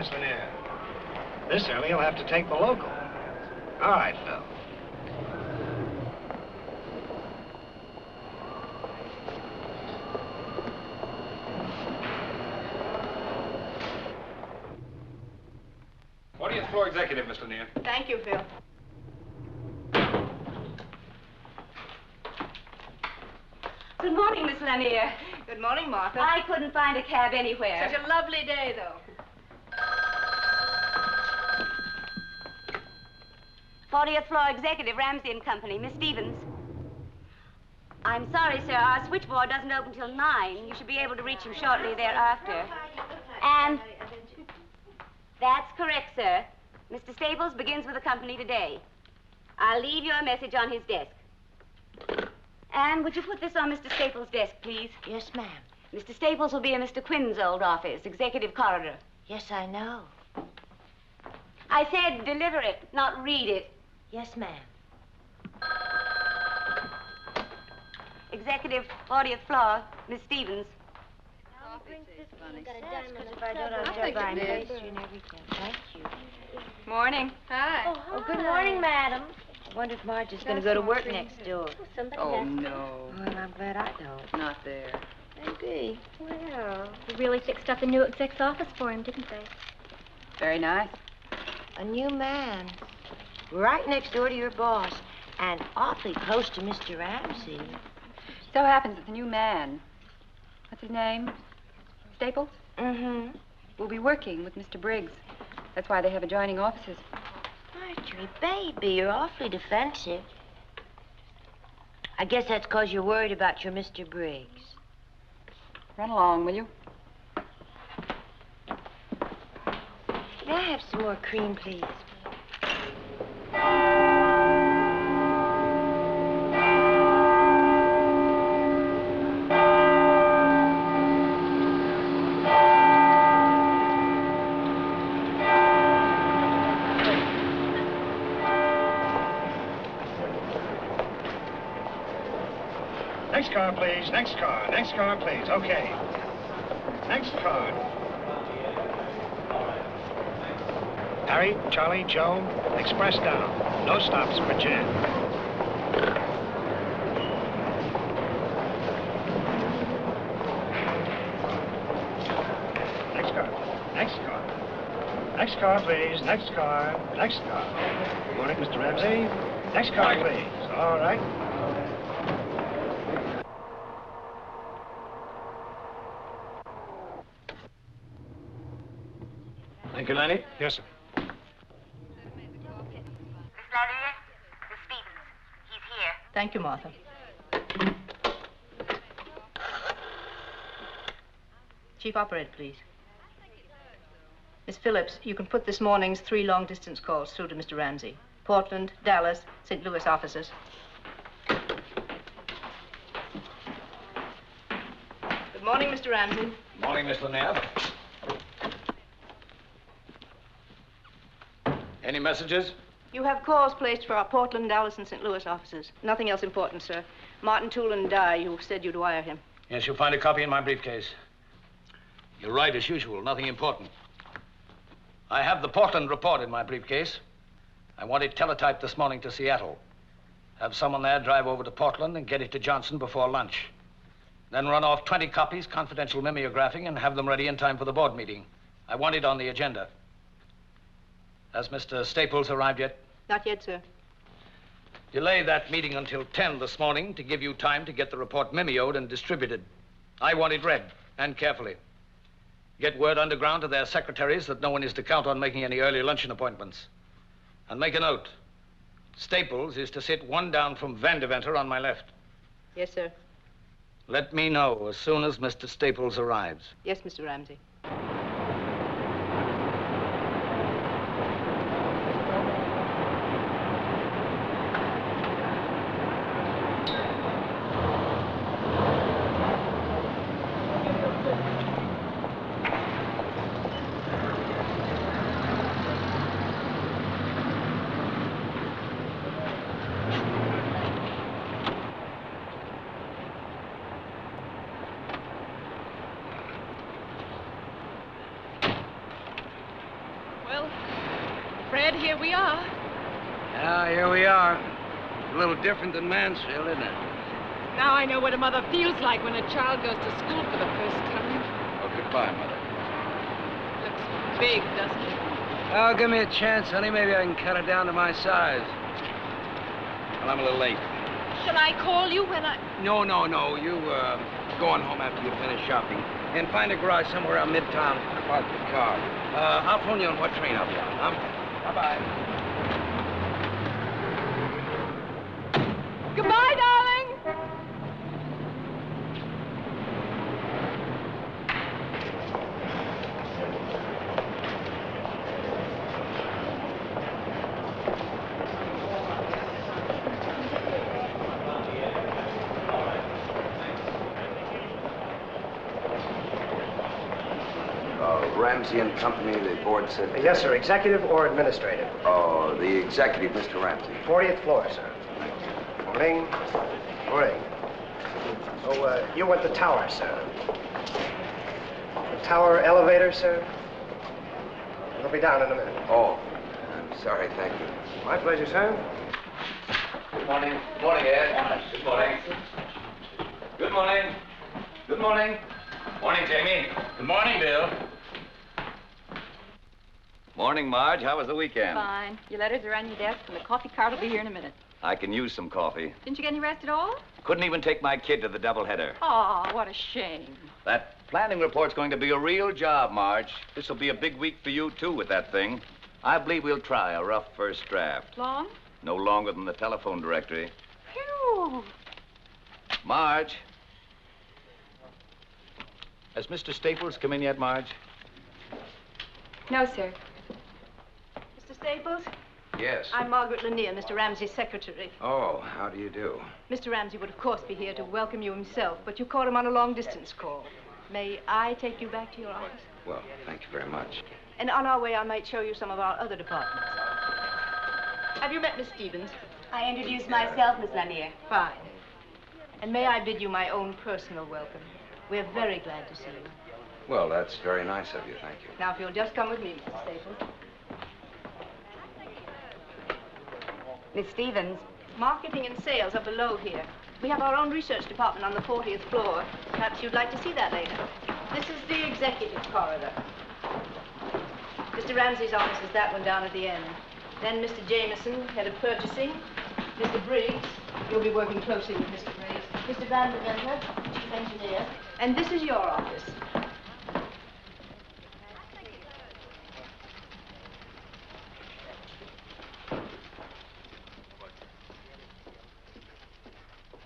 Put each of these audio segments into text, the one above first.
Miss Lanier. This early, you'll have to take the local. All right, Phil. Floor executive, Miss Lanier. Thank you, Phil. Good morning, Miss Lanier. Good morning, Martha. I couldn't find a cab anywhere. Such a lovely day, though. 40th floor executive, Ramsey and Company, Miss Stevens. I'm sorry, sir. Our switchboard doesn't open till 9. You should be able to reach him shortly thereafter. And that's correct, sir. Mr. Staples begins with the company today. I'll leave you a message on his desk. Anne, would you put this on Mr. Staples' desk, please? Yes, ma'am. Mr. Staples will be in Mr. Quinn's old office, executive corridor. Yes, I know. I said deliver it, not read it. Yes, ma'am. Executive, 40th floor, Miss Stevens. Thank you. Morning. Hi. Oh, good morning, madam. I wonder if Marge is going to go to work next door. Oh, no. Well, I'm glad I don't. Not there. Maybe. Well, they really fixed up the new exec's office for him, didn't they? Very nice. A new man. Right next door to your boss. And awfully close to Mr. Ramsey. So happens that the new man, what's his name? Staples? Mm-hmm. Will be working with Mr. Briggs. That's why they have adjoining offices. Marjorie, baby, you're awfully defensive. I guess that's because you're worried about your Mr. Briggs. Run along, will you? May I have some more cream, please? Next car, please. Next car. Next car, please. Okay. Next car. Harry, Charlie, Joe, express down. No stops for Jan. Next car. Next car. Next car, please. Next car. Next car. Morning, Mr. Ramsey. Next car, please. All right. Thank you, Lenny. Yes, sir. Miss Lanier, Miss Stevens. He's here. Thank you, Martha. Chief operator, please. Miss Phillips, you can put this morning's 3 long-distance calls through to Mr. Ramsey. Portland, Dallas, St. Louis offices. Good morning, Mr. Ramsey. Morning, Miss Lanier. Any messages? You have calls placed for our Portland, Dallas, and St. Louis offices. Nothing else important, sir. Martin Toole and Dye, you said you'd wire him. Yes, you'll find a copy in my briefcase. You're right, as usual. Nothing important. I have the Portland report in my briefcase. I want it teletyped this morning to Seattle. Have someone there drive over to Portland and get it to Johnson before lunch. Then run off 20 copies, confidential mimeographing, and have them ready in time for the board meeting. I want it on the agenda. Has Mr. Staples arrived yet? Not yet, sir. Delay that meeting until 10 this morning to give you time to get the report mimeoed and distributed. I want it read, and carefully. Get word underground to their secretaries that no one is to count on making any early luncheon appointments. And make a note. Staples is to sit 1 down from Vandeventer on my left. Yes, sir. Let me know as soon as Mr. Staples arrives. Yes, Mr. Ramsey. Ed, here we are. Yeah, here we are. A little different than Mansfield, isn't it? Now I know what a mother feels like when a child goes to school for the first time. Oh, goodbye, Mother. Looks big, doesn't it? Oh, give me a chance, honey. Maybe I can cut it down to my size. Well, I'm a little late. Shall I call you when I... No. You, go on home after you finish shopping. And find a garage somewhere around Midtown. Park the car. I'll phone you on what train I'll be on, huh? Bye-bye. Goodbye, darling. Ramsey and Company, the board said... Yes, sir. Executive or administrative? Oh, the executive, Mr. Ramsey. 40th floor, sir. Morning. Morning. Oh, you want the tower, sir. The tower elevator, sir? It'll be down in a minute. Oh, I'm sorry, thank you. My pleasure, sir. Good morning. Good morning, Ed. Good morning. Good morning. Good morning. Morning, Jamie. Good morning, Bill. Morning, Marge. How was the weekend? Fine. Your letters are on your desk, and the coffee cart will be here in a minute. I can use some coffee. Didn't you get any rest at all? Couldn't even take my kid to the doubleheader. Oh, what a shame. That planning report's going to be a real job, Marge. This will be a big week for you, too, with that thing. I believe we'll try a rough first draft. Long? No longer than the telephone directory. Phew. Marge. Has Mr. Staples come in yet, Marge? No, sir. Mr. Staples? Yes. I'm Margaret Lanier, Mr. Ramsey's secretary. Oh, how do you do? Mr. Ramsey would, of course, be here to welcome you himself, but you caught him on a long-distance call. May I take you back to your office? Well, thank you very much. And on our way, I might show you some of our other departments. Have you met Miss Stevens? I introduced myself, Miss Lanier. Fine. And may I bid you my own personal welcome. We're very glad to see you. Well, that's very nice of you, thank you. Now, if you'll just come with me, Mr. Staples. Miss Stevens. Marketing and sales are below here. We have our own research department on the 40th floor. Perhaps you'd like to see that later. This is the executive corridor. Mr. Ramsey's office is that one down at the end. Then Mr. Jameson, head of purchasing. Mr. Briggs, you'll be working closely with Mr. Briggs. Mr. Van Deventer, chief engineer. And this is your office.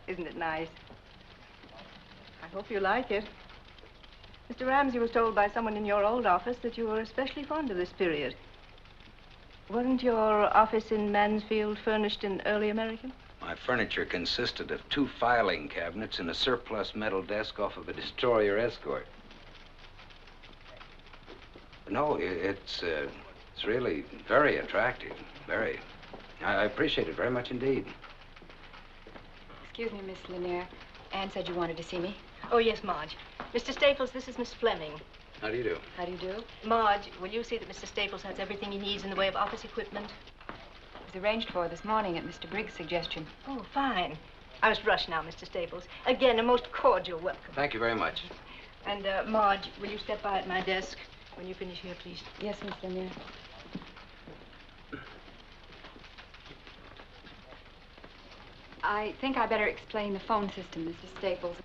Isn't it nice? I hope you like it. Mr. Ramsey was told by someone in your old office that you were especially fond of this period. Wasn't your office in Mansfield furnished in early American? My furniture consisted of 2 filing cabinets and a surplus metal desk off of a destroyer escort. No, it's really very attractive. Very. I appreciate it very much indeed. Excuse me, Miss Lanier. Anne said you wanted to see me. Oh, yes, Marge. Mr. Staples, this is Miss Fleming. How do you do? How do you do? Marge, will you see that Mr. Staples has everything he needs in the way of office equipment? It was arranged for this morning at Mr. Briggs' suggestion. Oh, fine. I must rush now, Mr. Staples. Again, a most cordial welcome. Thank you very much. And, Marge, will you step by at my desk when you finish here, please? Yes, Miss Lanier. I think I better explain the phone system, Mr. Staples.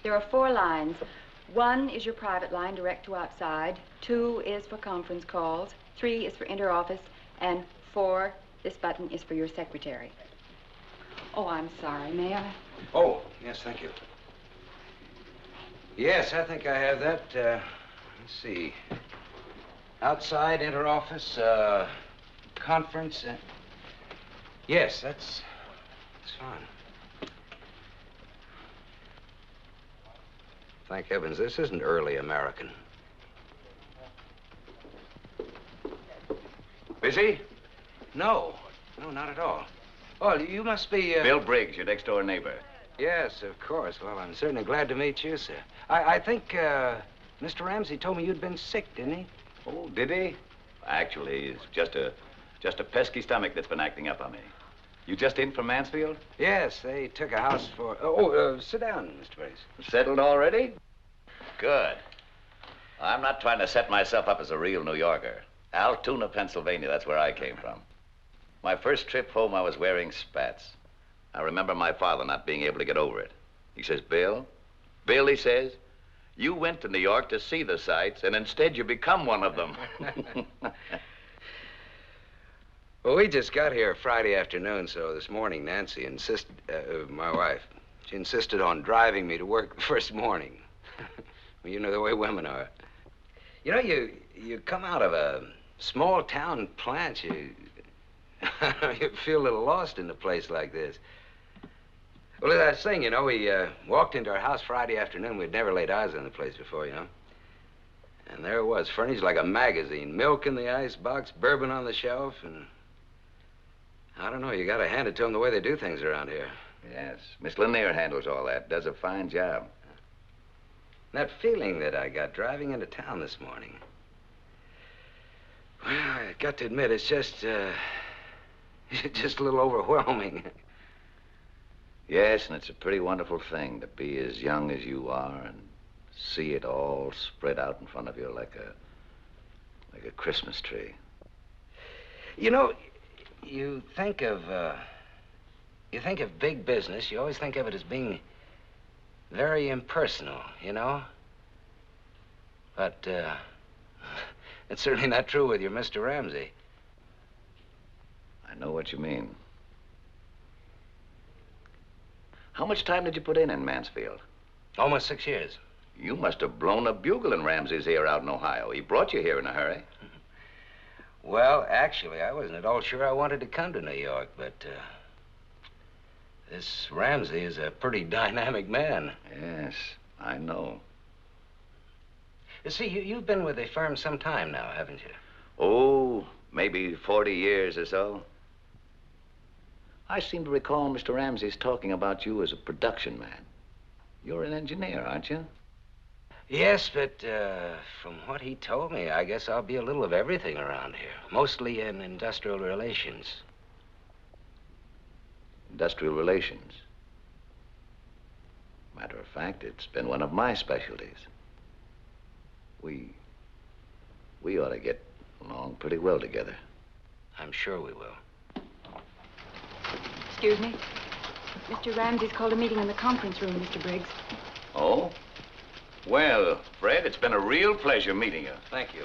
There are 4 lines. 1 is your private line, direct to outside. 2 is for conference calls. 3 is for inter-office. And 4, this button is for your secretary. Oh, I'm sorry. May I? Oh, yes, thank you. Yes, I think I have that. Let's see. Outside, inter-office, conference. Yes, that's fine. Thank heavens, this isn't early American. Busy? No, not at all. Oh, you must be, Bill Briggs, your next-door neighbor. Yes, of course. Well, I'm certainly glad to meet you, sir. I think, Mr. Ramsey told me you'd been sick, didn't he? Oh, did he? Actually, it's just Just a pesky stomach that's been acting up on me. You just in from Mansfield? Yes, they took a house for... sit down, Mr. Briggs. Settled already? Good. I'm not trying to set myself up as a real New Yorker. Altoona, Pennsylvania, that's where I came from. My first trip home, I was wearing spats. I remember my father not being able to get over it. He says, Bill, he says, you went to New York to see the sights, and instead you become one of them. Well, we just got here Friday afternoon, so this morning Nancy insisted, my wife, she insisted on driving me to work the first morning. Well, you know the way women are. You know, you come out of a small town plant, you feel a little lost in a place like this. Well, as I was saying, you know, we walked into our house Friday afternoon. We'd never laid eyes on the place before, you know. And there it was, furnished like a magazine. Milk in the icebox, bourbon on the shelf, and... I don't know, you gotta hand it to them the way they do things around here. Yes, Miss Lanier handles all that, does a fine job. That feeling that I got driving into town this morning. Well, I got to admit, it's just a little overwhelming. Yes, and it's a pretty wonderful thing to be as young as you are and see it all spread out in front of you like a Christmas tree. You know, you think of big business, you always think of it as being very impersonal, you know? But, it's certainly not true with your Mr. Ramsey. I know what you mean. How much time did you put in Mansfield? Almost 6 years. You must have blown a bugle in Ramsey's ear out in Ohio. He brought you here in a hurry. Well, actually, I wasn't at all sure I wanted to come to New York, but, this Ramsey is a pretty dynamic man. Yes, I know. You see, you've been with the firm some time now, haven't you? Oh, maybe 40 years or so. I seem to recall Mr. Ramsey's talking about you as a production man. You're an engineer, aren't you? Yes, but from what he told me, I guess I'll be a little of everything around here. Mostly in industrial relations. Industrial relations? Matter of fact, it's been one of my specialties. We ought to get along pretty well together. I'm sure we will. Excuse me. Mr. Ramsey's called a meeting in the conference room, Mr. Briggs. Oh? Well, Fred, it's been a real pleasure meeting you. Thank you.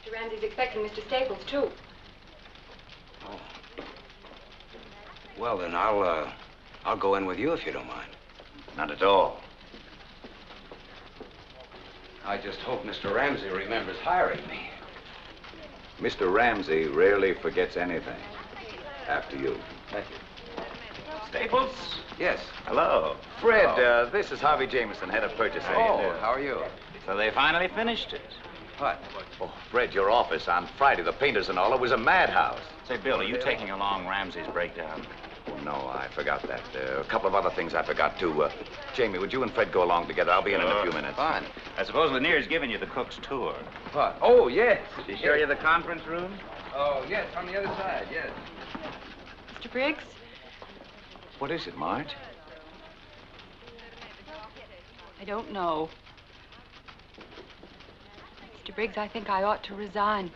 Mr. Ramsey's expecting Mr. Staples, too. Oh. Well, then I'll go in with you if you don't mind. Not at all. I just hope Mr. Ramsey remembers hiring me. Mr. Ramsey rarely forgets anything. After you. Thank you. Staples? Yes. Hello. Fred, this is Harvey Jameson, head of purchasing. Oh, how are you? So they finally finished it. What? Oh, Fred, your office on Friday, the painters and all, it was a madhouse. Say, Bill, are you taking along Ramsey's breakdown? Oh, no, I forgot that. A couple of other things I forgot, too. Jamie, would you and Fred go along together? I'll be in a few minutes. Fine. I suppose Lanier's giving you the cook's tour. What? Oh, yes. Did she show you the conference room? Oh, yes, on the other side, yes. Mr. Briggs? What is it, Marge? I don't know. Mr. Briggs, I think I ought to resign.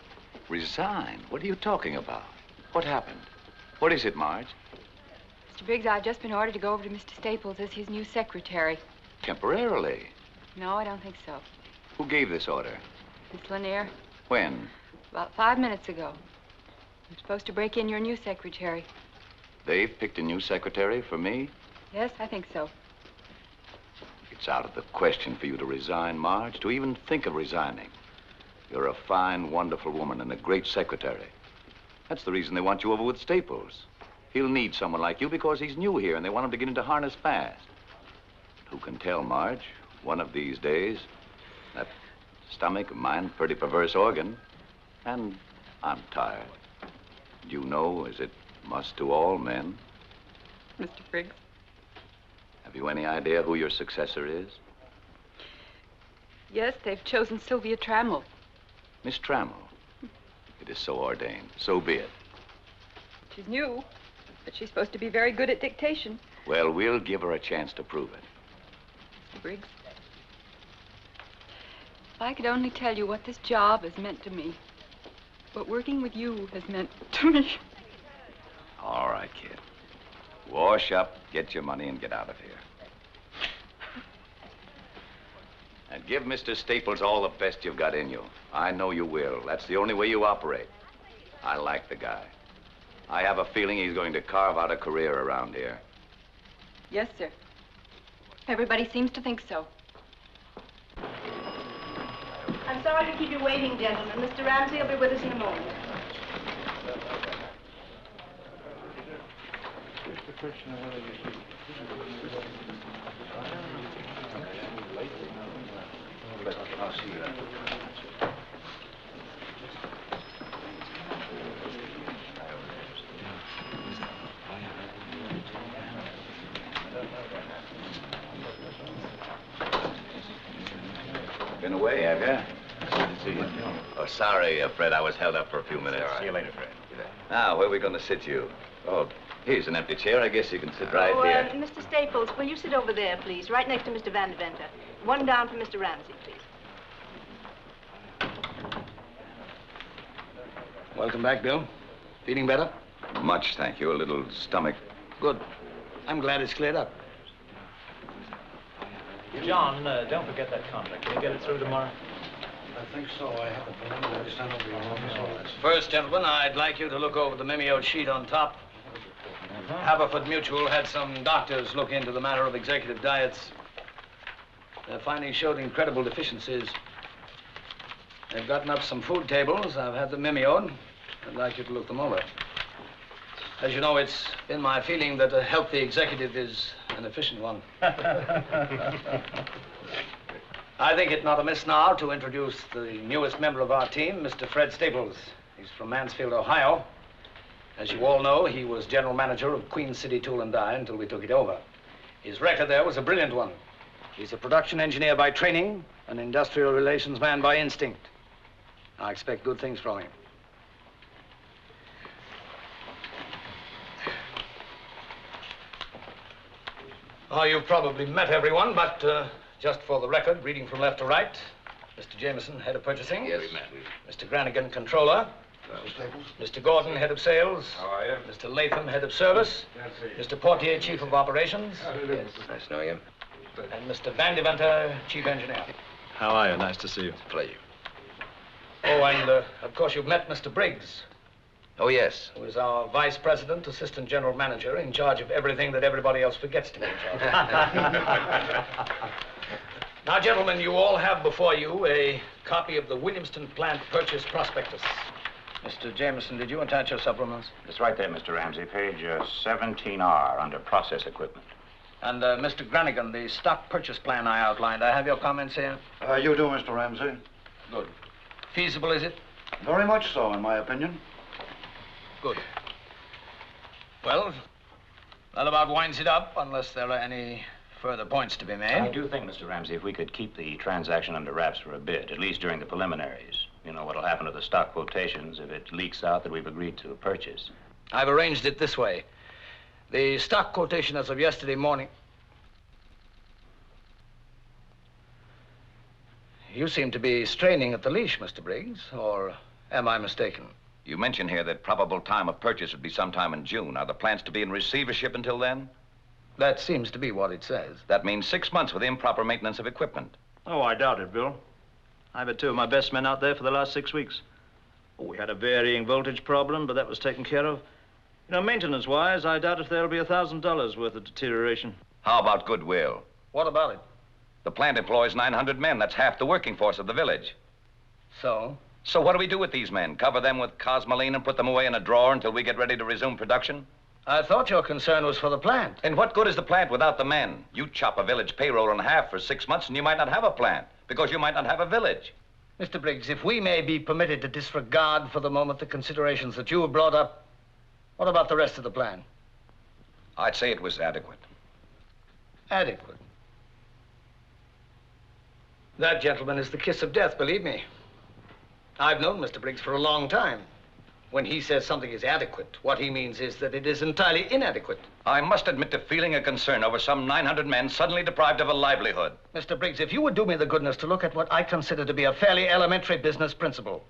Resign? What are you talking about? What happened? What is it, Marge? Mr. Briggs, I've just been ordered to go over to Mr. Staples as his new secretary. Temporarily? No, I don't think so. Who gave this order? Miss Lanier. When? About 5 minutes ago. I'm supposed to break in your new secretary. They've picked a new secretary for me? Yes, I think so. It's out of the question for you to resign, Marge, to even think of resigning. You're a fine, wonderful woman and a great secretary. That's the reason they want you over with Staples. He'll need someone like you because he's new here and they want him to get into harness fast. Who can tell, Marge? One of these days, that stomach of mine, pretty perverse organ, and I'm tired. You know, as it must to all men. Mr. Briggs? Have you any idea who your successor is? Yes, they've chosen Sylvia Trammell. Miss Trammell. It is so ordained. So be it. She's new, but she's supposed to be very good at dictation. Well, we'll give her a chance to prove it. Mr. Briggs, if I could only tell you what this job has meant to me, what working with you has meant to me. All right, kid. Wash up, get your money, and get out of here. And give Mr. Staples all the best you've got in you. I know you will. That's the only way you operate. I like the guy. I have a feeling he's going to carve out a career around here. Yes, sir. Everybody seems to think so. I'm sorry to keep you waiting, gentlemen. Mr. Ramsey will be with us in a moment. I'll see you. Been away, have you? Good to see you. Oh, sorry, Fred. I was held up for a few minutes. See you later, Fred. Now, where are we going to sit you? Oh, here's an empty chair. I guess you can sit right here. Mr. Staples, will you sit over there, please, right next to Mr. Van Deventer? One down for Mr. Ramsey, please. Welcome back, Bill. Feeling better? Much, thank you. A little stomach. Good. I'm glad it's cleared up. John, don't forget that contract. Can you get it through tomorrow? I think so. I have the preliminary stand over your office. First, gentlemen, I'd like you to look over the memo sheet on top. Haverford Mutual had some doctors look into the matter of executive diets. Their findings showed incredible deficiencies. They've gotten up some food tables. I've had them memoed. I'd like you to look them over. As you know, it's been my feeling that a healthy executive is an efficient one. I think it not amiss now to introduce the newest member of our team, Mr. Fred Staples. He's from Mansfield, Ohio. As you all know, he was general manager of Queen City Tool and Die until we took it over. His record there was a brilliant one. He's a production engineer by training, an industrial relations man by instinct. I expect good things from him. Oh, you've probably met everyone, but just for the record, reading from left to right, Mr. Jameson, head of purchasing. Yes, we met. Mr. Granigan, controller. Mr. Gordon, head of sales. How are you? Mr. Latham, head of service. Mr. Portier, chief of operations. Yes, nice knowing you. And Mr. Van Deventer, chief engineer. How are you? Nice to see you. It's a pleasure. Oh, and of course you've met Mr. Briggs, Oh, yes. who is our vice president, assistant general manager, in charge of everything that everybody else forgets to be in charge of. Now, gentlemen, you all have before you a copy of the Williamston plant purchase prospectus. Mr. Jameson, did you attach your supplements? It's right there, Mr. Ramsey, page 17R under process equipment. And Mr. Granigan, the stock purchase plan I outlined, I have your comments here? You do, Mr. Ramsey. Good. Feasible, is it? Very much so, in my opinion. Good. Well, that about winds it up, unless there are any further points to be made. I do think, Mr. Ramsey, if we could keep the transaction under wraps for a bit, at least during the preliminaries. You know what'll happen to the stock quotations if it leaks out that we've agreed to a purchase. I've arranged it this way. The stock quotation as of yesterday morning... You seem to be straining at the leash, Mr. Briggs, or am I mistaken? You mentioned here that probable time of purchase would be sometime in June. Are the plants to be in receivership until then? That seems to be what it says. That means 6 months with improper maintenance of equipment. Oh, I doubt it, Bill. I've had two of my best men out there for the last 6 weeks. Oh, we had a varying voltage problem, but that was taken care of. You know, maintenance-wise, I doubt if there'll be $1,000 worth of deterioration. How about goodwill? What about it? The plant employs 900 men. That's half the working force of the village. So? So what do we do with these men? Cover them with cosmoline and put them away in a drawer until we get ready to resume production? I thought your concern was for the plant. And what good is the plant without the men? You chop a village payroll in half for 6 months and you might not have a plant because you might not have a village. Mr. Briggs, if we may be permitted to disregard for the moment the considerations that you have brought up, what about the rest of the plan? I'd say it was adequate. Adequate? That, gentleman, is the kiss of death, believe me. I've known Mr. Briggs for a long time. When he says something is adequate, what he means is that it is entirely inadequate. I must admit to feeling a concern over some 900 men suddenly deprived of a livelihood. Mr. Briggs, if you would do me the goodness to look at what I consider to be a fairly elementary business principle.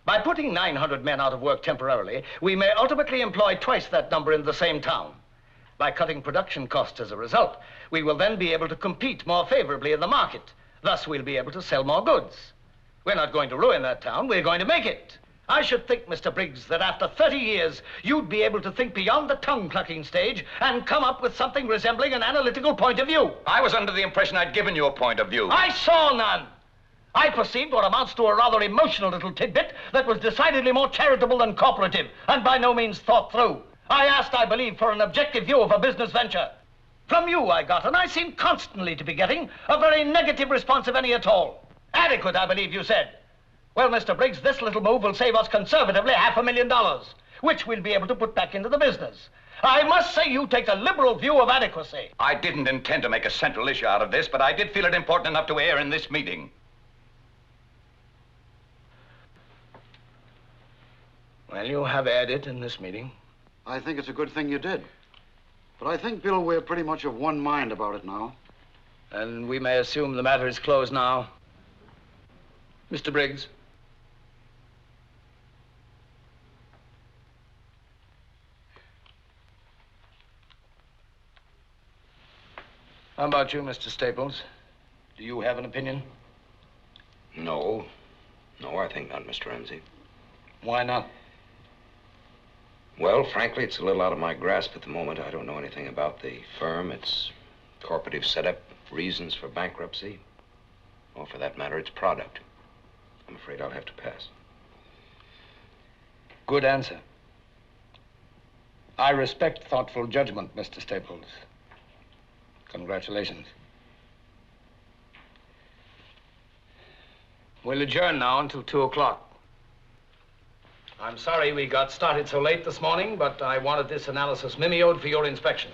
By putting 900 men out of work temporarily, we may ultimately employ twice that number in the same town. By cutting production costs as a result, we will then be able to compete more favorably in the market. Thus, we'll be able to sell more goods. We're not going to ruin that town, we're going to make it. I should think, Mr. Briggs, that after 30 years, you'd be able to think beyond the tongue-clucking stage and come up with something resembling an analytical point of view. I was under the impression I'd given you a point of view. I saw none. I perceived what amounts to a rather emotional little tidbit that was decidedly more charitable than cooperative and by no means thought through. I asked, I believe, for an objective view of a business venture. From you I got, and I seem constantly to be getting, a very negative response, if any at all. Adequate, I believe you said. Well, Mr. Briggs, this little move will save us conservatively $500,000, which we'll be able to put back into the business. I must say you take a liberal view of adequacy. I didn't intend to make a central issue out of this, but I did feel it important enough to air in this meeting. Well, you have aired it in this meeting. I think it's a good thing you did. But I think, Bill, we're pretty much of one mind about it now. And we may assume the matter is closed now. Mr. Briggs. How about you, Mr. Staples? Do you have an opinion? No. No, I think not, Mr. Ramsey. Why not? Well, frankly, it's a little out of my grasp at the moment. I don't know anything about the firm, its corporative setup, reasons for bankruptcy, or for that matter, its product. I'm afraid I'll have to pass. Good answer. I respect thoughtful judgment, Mr. Staples. Congratulations. We'll adjourn now until 2 o'clock. I'm sorry we got started so late this morning, but I wanted this analysis mimeoed for your inspection.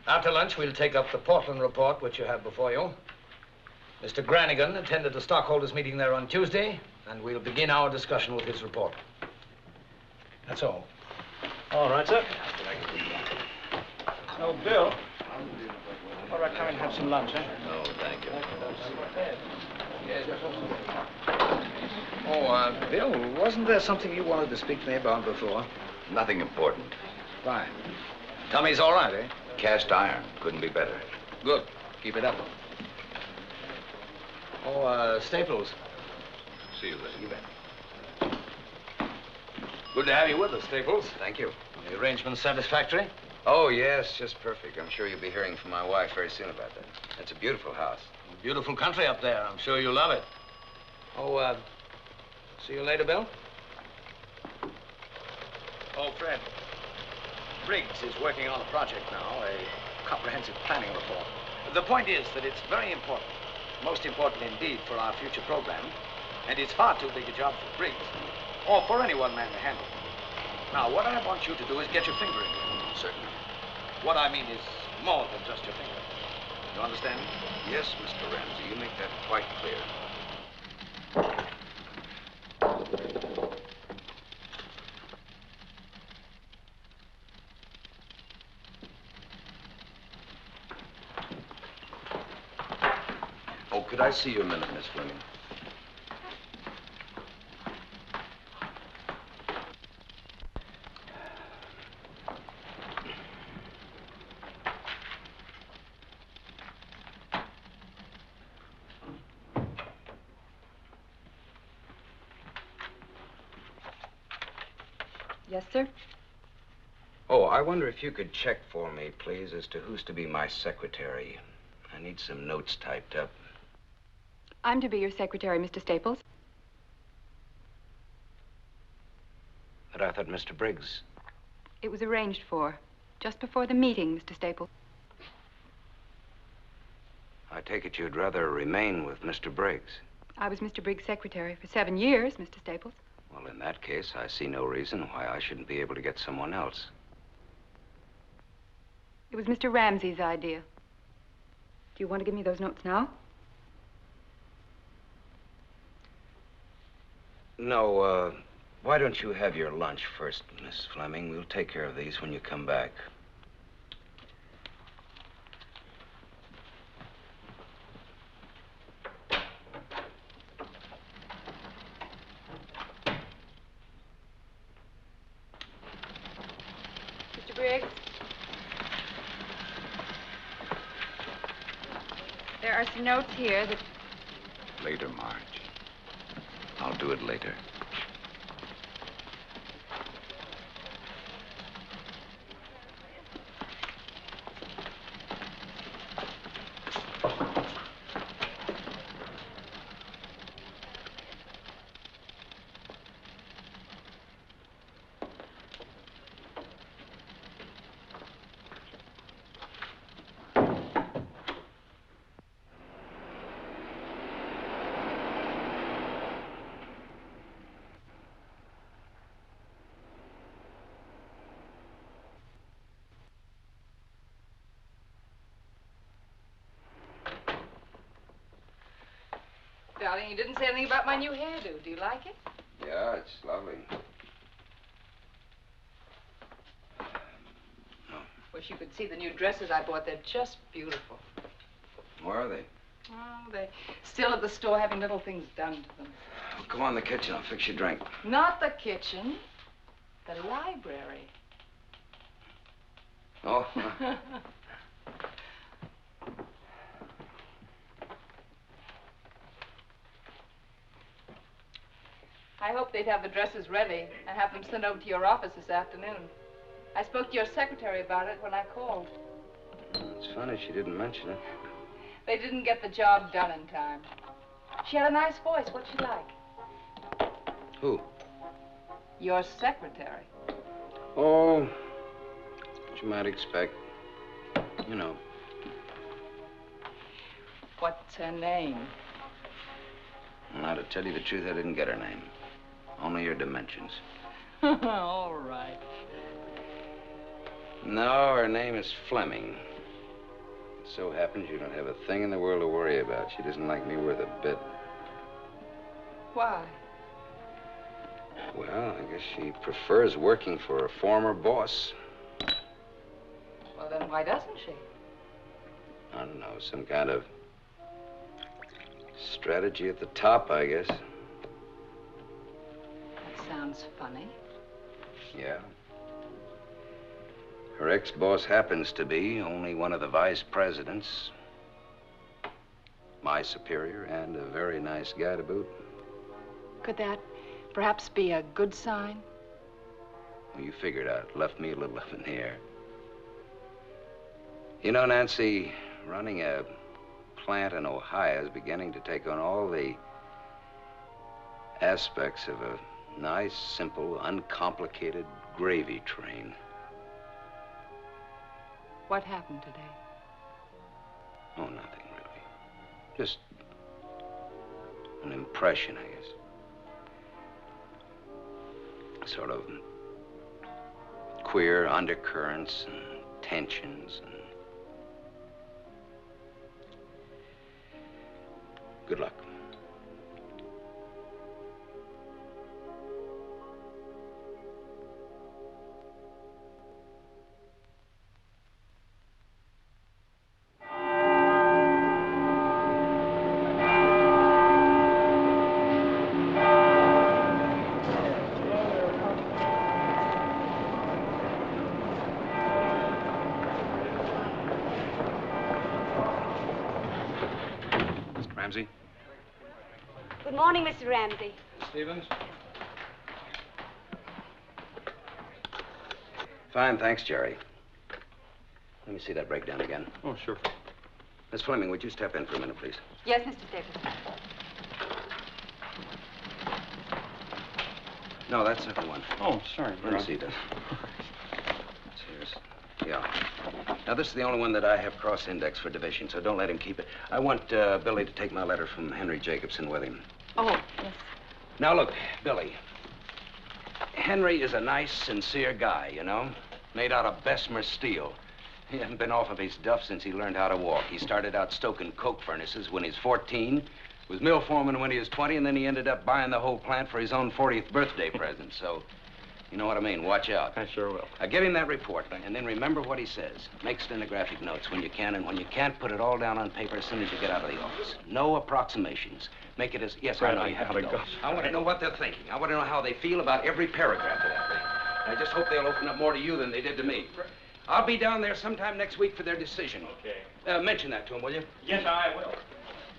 After lunch, we'll take up the Portland report, which you have before you. Mr. Granigan attended the stockholders' meeting there on Tuesday, and we'll begin our discussion with his report. That's all. All right, sir. Oh, Bill. All right, come and have some lunch, eh? No, thank you. Oh, Bill, wasn't there something you wanted to speak to me about before? Nothing important. Fine. Tommy's all right, eh? Cast iron. Couldn't be better. Good. Keep it up. Oh, Staples. See you later. You bet. Good to have you with us, Staples. Thank you. The arrangement's satisfactory? Oh, yes, just perfect. I'm sure you'll be hearing from my wife very soon about that. It's a beautiful house. Beautiful country up there. I'm sure you'll love it. Oh, see you later, Bill? Oh, Fred. Briggs is working on a project now, a comprehensive planning report. The point is that it's very important, most important indeed for our future program, and it's far too big a job for Briggs, or for any one man to handle. Now, what I want you to do is get your finger in it. Certainly. What I mean is more than just your finger. You understand me? Yes, Mr. Ramsey, you make that quite clear. Oh, could I see you a minute, Miss Fleming? Yes, sir? Oh, I wonder if you could check for me, please, as to who's to be my secretary. I need some notes typed up. I'm to be your secretary, Mr. Staples. But I thought Mr. Briggs... It was arranged for, just before the meeting, Mr. Staples. I take it you'd rather remain with Mr. Briggs. I was Mr. Briggs' secretary for 7 years, Mr. Staples. Well, in that case, I see no reason why I shouldn't be able to get someone else. It was Mr. Ramsey's idea. Do you want to give me those notes now? No, Why don't you have your lunch first, Miss Fleming? We'll take care of these when you come back. Mr. Briggs? There are some notes here that... Later, Marge. I'll do it later. Darling, you didn't say anything about my new hairdo. Do you like it? Yeah, it's lovely. Wish you could see the new dresses I bought. They're just beautiful. Where are they? Oh, they're still at the store having little things done to them. Oh, come on in the kitchen. I'll fix your drink. Not the kitchen. The library. Oh. I hope they'd have the dresses ready and have them sent over to your office this afternoon. I spoke to your secretary about it when I called. It's funny she didn't mention it. They didn't get the job done in time. She had a nice voice. What's she like? Who? Your secretary. Oh, what you might expect. You know. What's her name? Now, to tell you the truth, I didn't get her name. Only her dimensions. All right. No, her name is Fleming. It so happens you don't have a thing in the world to worry about. She doesn't like me worth a bit. Why? Well, I guess she prefers working for a former boss. Well, then why doesn't she? I don't know, some kind of strategy at the top, I guess. That sounds funny. Yeah. Her ex-boss happens to be only one of the vice presidents. My superior, and a very nice guy to boot. Could that perhaps be a good sign? Well, you figured out. It left me a little up in the air. You know, Nancy, running a plant in Ohio is beginning to take on all the aspects of a nice, simple, uncomplicated gravy train. What happened today? Oh, nothing really. Just an impression, I guess. Sort of queer undercurrents and tensions and... Good luck. Mr. Ramsey? Good morning, Mr. Ramsey. Stevens? Fine, thanks, Jerry. Let me see that breakdown again. Oh, sure. Miss Fleming, would you step in for a minute, please? Yes, Mr. Staples. No, that's not the one. Oh, sorry. Let me see that. Here's, yeah. Now, this is the only one that I have cross-indexed for division, so don't let him keep it. I want Billy to take my letter from Henry Jacobson with him. Oh, yes. Now, look, Billy. Henry is a nice, sincere guy, you know? Made out of Bessemer steel. He hasn't been off of his duff since he learned how to walk. He started out stoking coke furnaces when he was 14, Was mill foreman when he was 20, and then he ended up buying the whole plant for his own 40th birthday present. So, you know what I mean. Watch out. I sure will. Give him that report, and then remember what he says. Make stenographic notes when you can, and when you can't, put it all down on paper as soon as you get out of the office. No approximations. Make it as... Yes, I know you have to go. I want to know what they're thinking. I want to know how they feel about every paragraph of that thing. I just hope they'll open up more to you than they did to me. I'll be down there sometime next week for their decision. Okay. Mention that to them, will you? Yes, I will.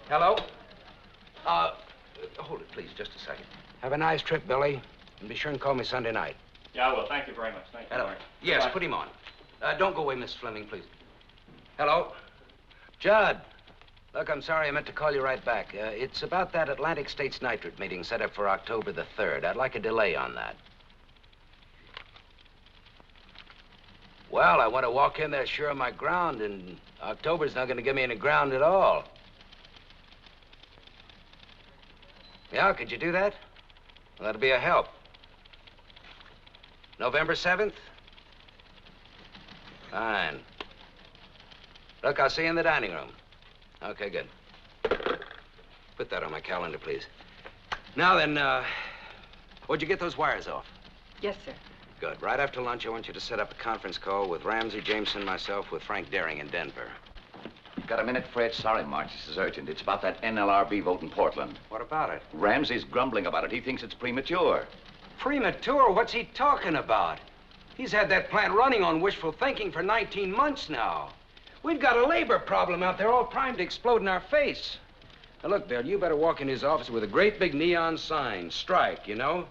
Hello? Hold it, please, just a second. Have a nice trip, Billy. And be sure and call me Sunday night. Yeah, I will. Thank you very much. Thank you. Hello. Mark. Yes, Bye. put him on. Don't go away, Miss Fleming, please. Hello? Judd. Look, I'm sorry. I meant to call you right back. It's about that Atlantic States Nitrate meeting set up for October the 3rd. I'd like a delay on that. Well, I want to walk in there sure of my ground, and October's not going to give me any ground at all. Yeah, could you do that? Well, that'd be a help. November 7th? Fine. Look, I'll see you in the dining room. Okay, good. Put that on my calendar, please. Now then, where'd you get those wires off? Yes, sir. Good. Right after lunch, I want you to set up a conference call with Ramsey, Jameson, myself, with Frank Daring in Denver. Got a minute, Fred? Sorry, Marge, this is urgent. It's about that NLRB vote in Portland. What about it? Ramsey's grumbling about it. He thinks it's premature. Premature? What's he talking about? He's had that plant running on wishful thinking for 19 months now. We've got a labor problem out there all primed to explode in our face. Now, look, Bill, you better walk in his office with a great big neon sign, strike, you know?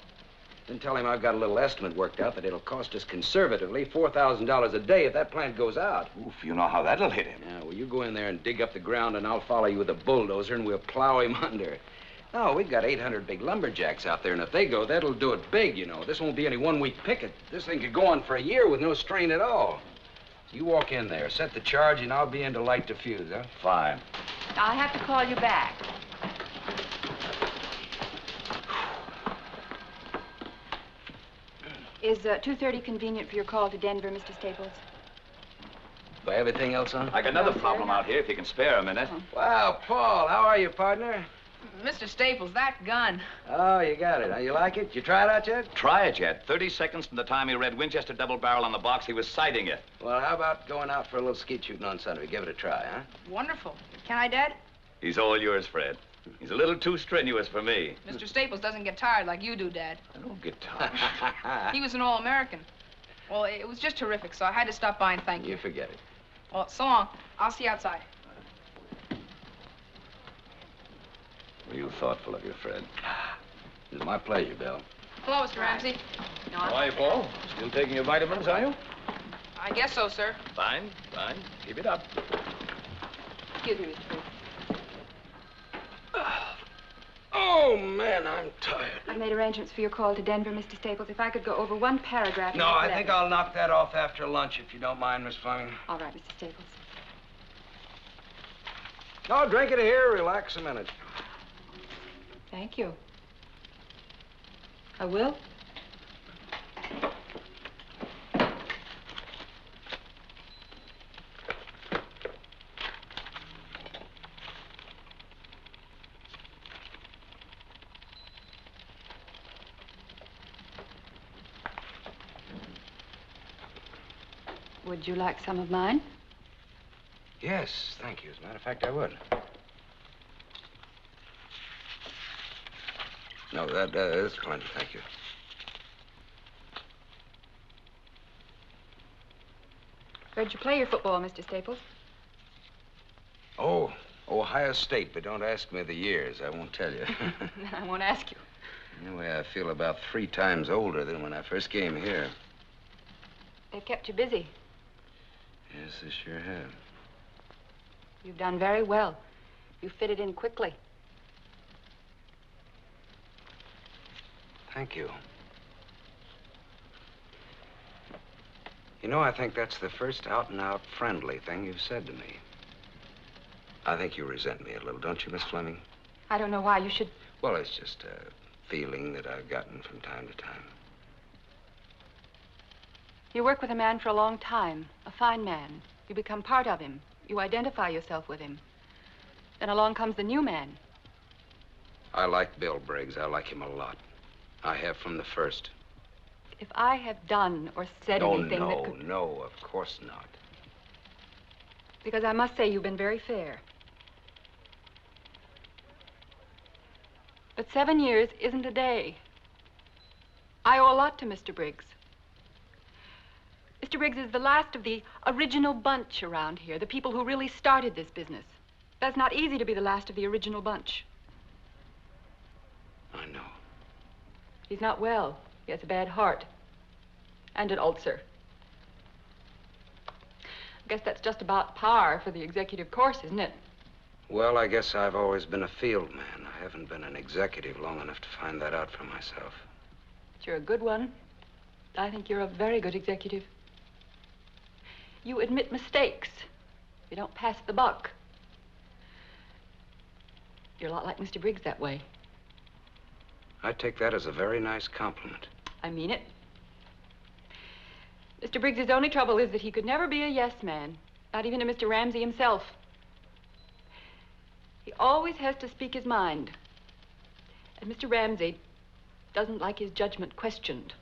Then tell him I've got a little estimate worked out that it'll cost us conservatively $4,000 a day if that plant goes out. Oof, you know how that'll hit him. Yeah, well, you go in there and dig up the ground, and I'll follow you with a bulldozer, and we'll plow him under. No, we've got 800 big lumberjacks out there, and if they go, that'll do it big, you know. This won't be any one-week picket. This thing could go on for a year with no strain at all. You walk in there, set the charge, and I'll be in to light the fuse, huh? Fine. I'll have to call you back. Is 2:30 convenient for your call to Denver, Mr. Staples? By everything else on? I got another problem out here, if you can spare a minute. Wow, Paul, how are you, partner? Mr. Staples, that gun. Oh, you got it. Huh? You like it? You try it out yet? Try it yet. 30 seconds from the time he read Winchester double barrel on the box, he was sighting it. Well, how about going out for a little skeet shooting on Sunday? Give it a try, huh? Wonderful. Can I, Dad? He's all yours, Fred. He's a little too strenuous for me. Mr. Staples doesn't get tired like you do, Dad. I don't get tired. He was an All-American. Well, it was just terrific, so I had to stop by and thank you. You forget it. Well, so long. I'll see you outside. Real thoughtful of you, Fred. It's my pleasure, Bill. Hello, Mr. Ramsey. How are you, Paul? Still taking your vitamins, are you? I guess so, sir. Fine, fine. Keep it up. Excuse me, Mr. Staples. Oh, man, I'm tired. I've made arrangements for your call to Denver, Mr. Staples. If I could go over one paragraph... No, I think I'll knock that off after lunch, if you don't mind, Miss Fleming. All right, Mr. Staples. Oh, drink it here. Relax a minute. Thank you. I will. Would you like some of mine? Yes, thank you. As a matter of fact, I would. No, that's plenty, thank you. Where'd you play your football, Mr. Staples? Oh, Ohio State, but don't ask me the years. I won't tell you. I won't ask you. Anyway, I feel about 3 times older than when I first came here. They've kept you busy. Yes, they sure have. You've done very well. You fitted in quickly. Thank you. You know, I think that's the first out-and-out friendly thing you've said to me. I think you resent me a little, don't you, Miss Fleming? I don't know why you should... Well, it's just a feeling that I've gotten from time to time. You work with a man for a long time, a fine man. You become part of him. You identify yourself with him. Then along comes the new man. I like Bill Briggs. I like him a lot. I have from the first. If I have done or said anything that could... No, of course not. Because I must say you've been very fair. But 7 years isn't a day. I owe a lot to Mr. Briggs. Mr. Briggs is the last of the original bunch around here, the people who really started this business. That's not easy to be the last of the original bunch. I know. He's not well. He has a bad heart. And an ulcer. I guess that's just about par for the executive course, isn't it? Well, I guess I've always been a field man. I haven't been an executive long enough to find that out for myself. But you're a good one. I think you're a very good executive. You admit mistakes. You don't pass the buck. You're a lot like Mr. Briggs that way. I take that as a very nice compliment. I mean it. Mr. Briggs's only trouble is that he could never be a yes man, not even to Mr. Ramsey himself. He always has to speak his mind. And Mr. Ramsey doesn't like his judgment questioned.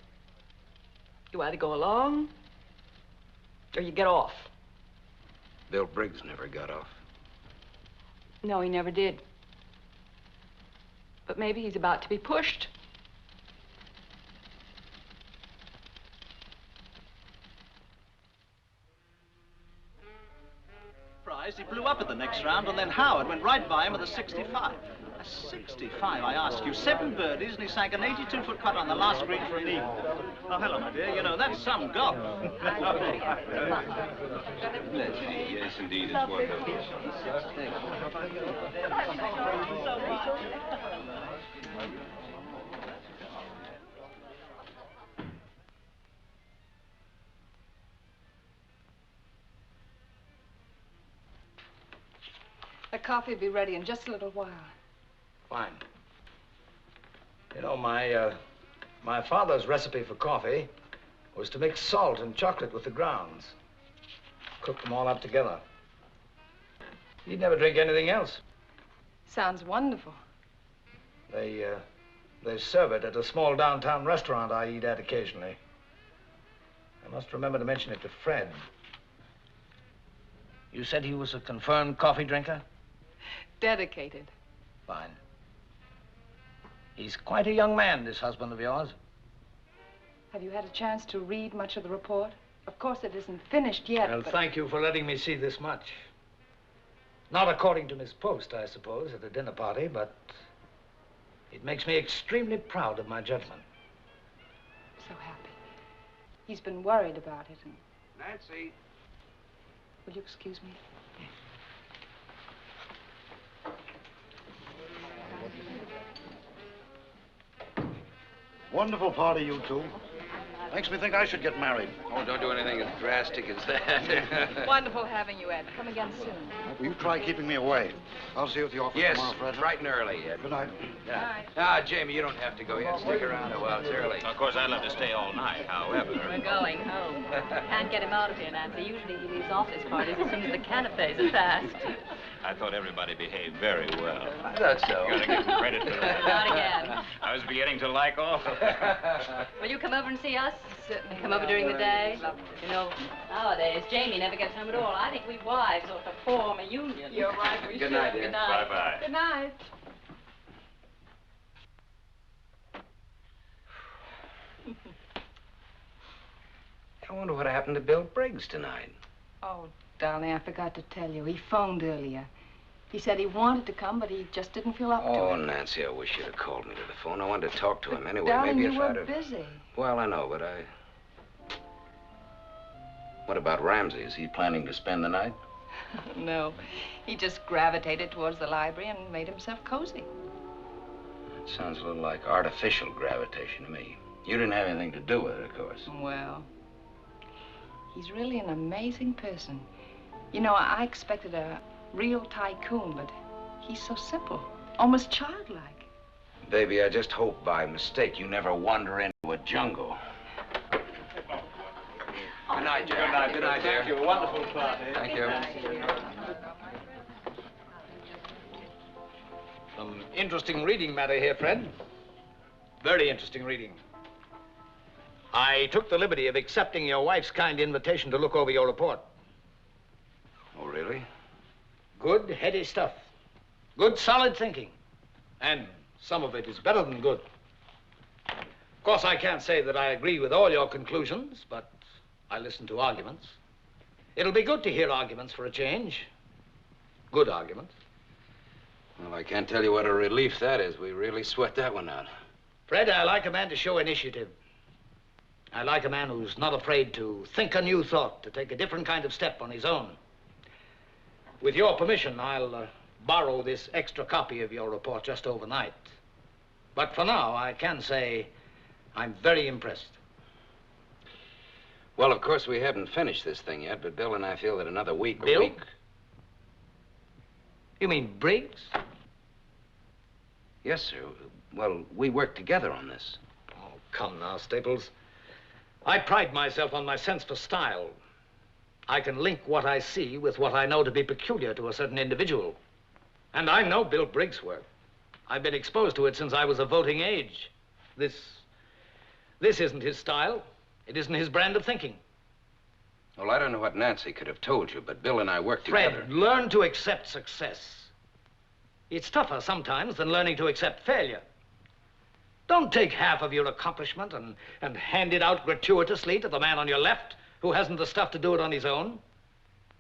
You either go along or you get off. Bill Briggs never got off. No, he never did. But maybe he's about to be pushed. He blew up at the next round, and then Howard went right by him with a 65. A 65, I ask you. 7 birdies, and he sank an 82-foot putt on the last green for an eagle. Oh, hello, my dear. You know, that's some golf. Yes, indeed, it's wonderful. The coffee will be ready in just a little while. Fine. You know, my father's recipe for coffee was to mix salt and chocolate with the grounds. Cook them all up together. He'd never drink anything else. Sounds wonderful. They serve it at a small downtown restaurant I eat at occasionally. I must remember to mention it to Fred. You said he was a confirmed coffee drinker? Dedicated. Fine. He's quite a young man, this husband of yours. Have you had a chance to read much of the report? Of course, it isn't finished yet, Well, but... thank you for letting me see this much. Not according to Miss Post, I suppose, at a dinner party, but it makes me extremely proud of my judgment. So happy. He's been worried about it, and... Nancy. Will you excuse me? Wonderful party, you two. Makes me think I should get married. Oh, don't do anything as drastic as that. Wonderful having you, Ed. Come again soon. Will you try keeping me away? I'll see you at the office Yes, tomorrow, Fred. bright and early. Good night. Yeah. Ah, Jamie, you don't have to go yet. Stick around a while. It's early. Of course, I'd love to stay all night, however. We're going home. Can't get him out of here, Nancy. Usually he leaves office parties as soon as the canapes are passed. I thought everybody behaved very well. I thought so. Gotta give them credit for that. Not again. I was beginning to like all of them. Will you come over and see us? Certainly. Come over during the day? You know, nowadays, Jamie never gets home at all. I think we wives ought to form a union. You're right, we Good should. night, dear. Good night. Bye-bye. Good night. I wonder what happened to Bill Briggs tonight. Oh, darling, I forgot to tell you. He phoned earlier. He said he wanted to come, but he just didn't feel up to Oh, it. Nancy, I wish you'd have called me to the phone. I wanted to talk to him anyway. Darling, Maybe you if were I'd have... busy. Well, I know, but I... What about Ramsey? Is he planning to spend the night? No. He just gravitated towards the library and made himself cozy. It sounds a little like artificial gravitation to me. You didn't have anything to do with it, of course. Well, he's really an amazing person. You know, I expected a real tycoon, but he's so simple, almost childlike. Baby, I just hope by mistake you never wander into a jungle. Good night, Jack. Good night. Good night, dear. Thank you. A wonderful party. Thank you. Some interesting reading matter here, Fred. Very interesting reading. I took the liberty of accepting your wife's kind invitation to look over your report. Oh, really? Good, heady stuff. Good, solid thinking. And some of it is better than good. Of course, I can't say that I agree with all your conclusions, but I listen to arguments. It'll be good to hear arguments for a change. Good arguments. Well, I can't tell you what a relief that is. We really sweat that one out. Fred, I like a man to show initiative. I like a man who's not afraid to think a new thought, to take a different kind of step on his own. With your permission, I'll borrow this extra copy of your report just overnight. But for now, I can say I'm very impressed. Well, of course, we haven't finished this thing yet, but Bill and I feel that another week... Bill? A week... You mean Briggs? Yes, sir. Well, we work together on this. Oh, come now, Staples. I pride myself on my sense for style. I can link what I see with what I know to be peculiar to a certain individual. And I know Bill Briggs' work. I've been exposed to it since I was of voting age. This isn't his style. It isn't his brand of thinking. Well, I don't know what Nancy could have told you, but Bill and I work together. Fred, learn to accept success. It's tougher sometimes than learning to accept failure. Don't take half of your accomplishment and hand it out gratuitously to the man on your left who hasn't the stuff to do it on his own.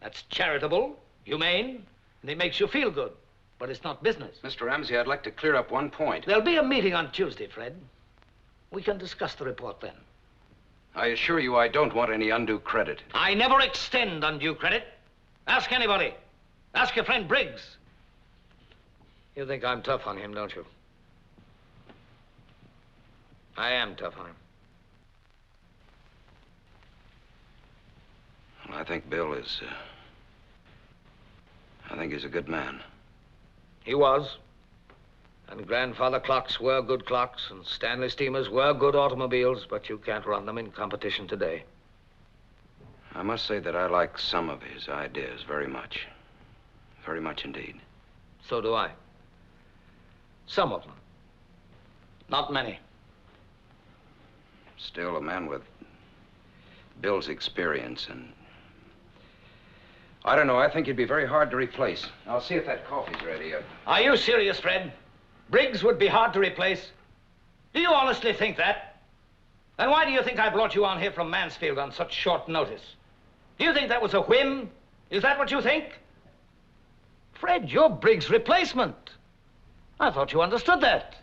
That's charitable, humane, and it makes you feel good. But it's not business. Mr. Ramsey, I'd like to clear up one point. There'll be a meeting on Tuesday, Fred. We can discuss the report then. I assure you I don't want any undue credit. I never extend undue credit. Ask anybody. Ask your friend Briggs. You think I'm tough on him, don't you? I am tough on him. Well, I think Bill is... I think he's a good man. He was. And grandfather clocks were good clocks, and Stanley steamers were good automobiles, but you can't run them in competition today. I must say that I like some of his ideas very much. Very much indeed. So do I. Some of them. Not many. Still, a man with Bill's experience and... I don't know, I think he'd be very hard to replace. I'll see if that coffee's ready. Are you serious, Fred? Briggs would be hard to replace? Do you honestly think that? Then why do you think I brought you on here from Mansfield on such short notice? Do you think that was a whim? Is that what you think? Fred, you're Briggs' replacement. I thought you understood that.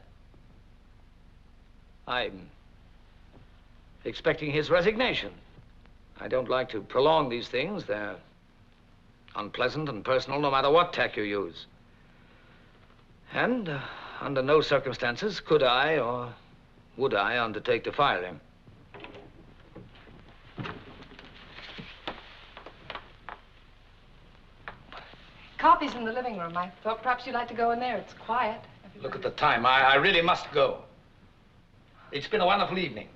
I'm expecting his resignation. I don't like to prolong these things. They're unpleasant and personal no matter what tack you use. And under no circumstances could I or would I undertake to fire him. Coffee's in the living room. I thought perhaps you'd like to go in there. It's quiet. Look at the time. I really must go. It's been a wonderful evening.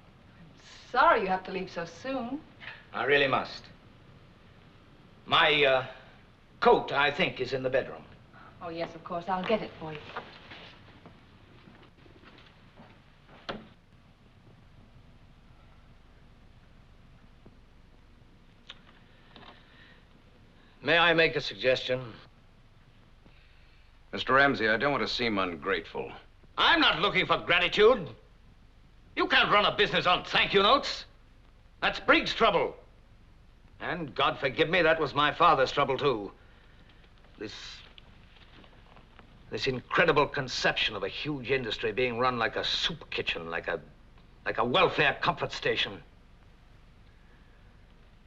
Sorry you have to leave so soon. I really must. My coat, I think, is in the bedroom. Oh, yes, of course. I'll get it for you. May I make a suggestion? Mr. Ramsey, I don't want to seem ungrateful. I'm not looking for gratitude. You can't run a business on thank you notes. That's Briggs' trouble. And God forgive me, that was my father's trouble, too. This incredible conception of a huge industry being run like a soup kitchen, like a welfare comfort station.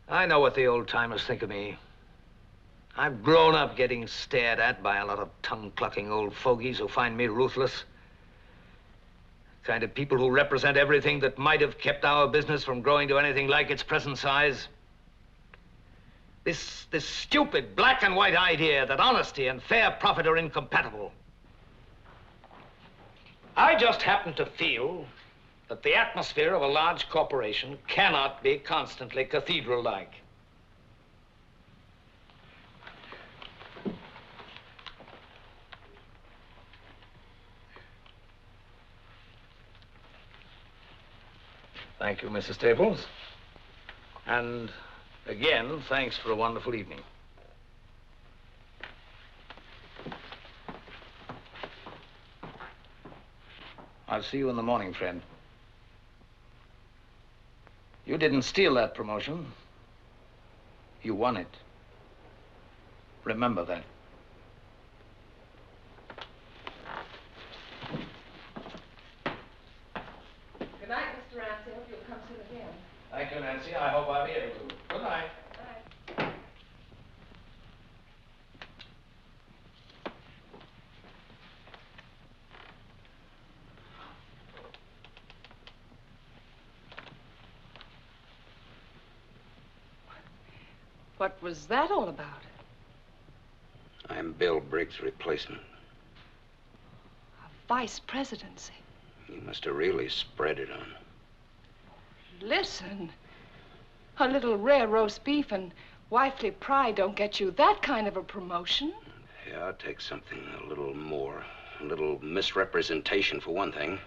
I know what the old-timers think of me. I've grown up getting stared at by a lot of tongue-clucking old fogies who find me ruthless. The kind of people who represent everything that might have kept our business from growing to anything like its present size. This stupid black and white idea that honesty and fair profit are incompatible. I just happen to feel that the atmosphere of a large corporation cannot be constantly cathedral-like. Thank you, Mrs. Staples. And again, thanks for a wonderful evening. I'll see you in the morning, Fred. You didn't steal that promotion. You won it. Remember that. Good night, Mr. Ramsey. I hope you'll come soon again. Thank you, Nancy. I hope I'll be able to. Good night. What was that all about? I'm Bill Briggs' replacement. Vice presidency. You must have really spread it on. Listen, a little rare roast beef and wifely pride don't get you that kind of a promotion. Yeah, I'll take something a little more. A little misrepresentation for one thing.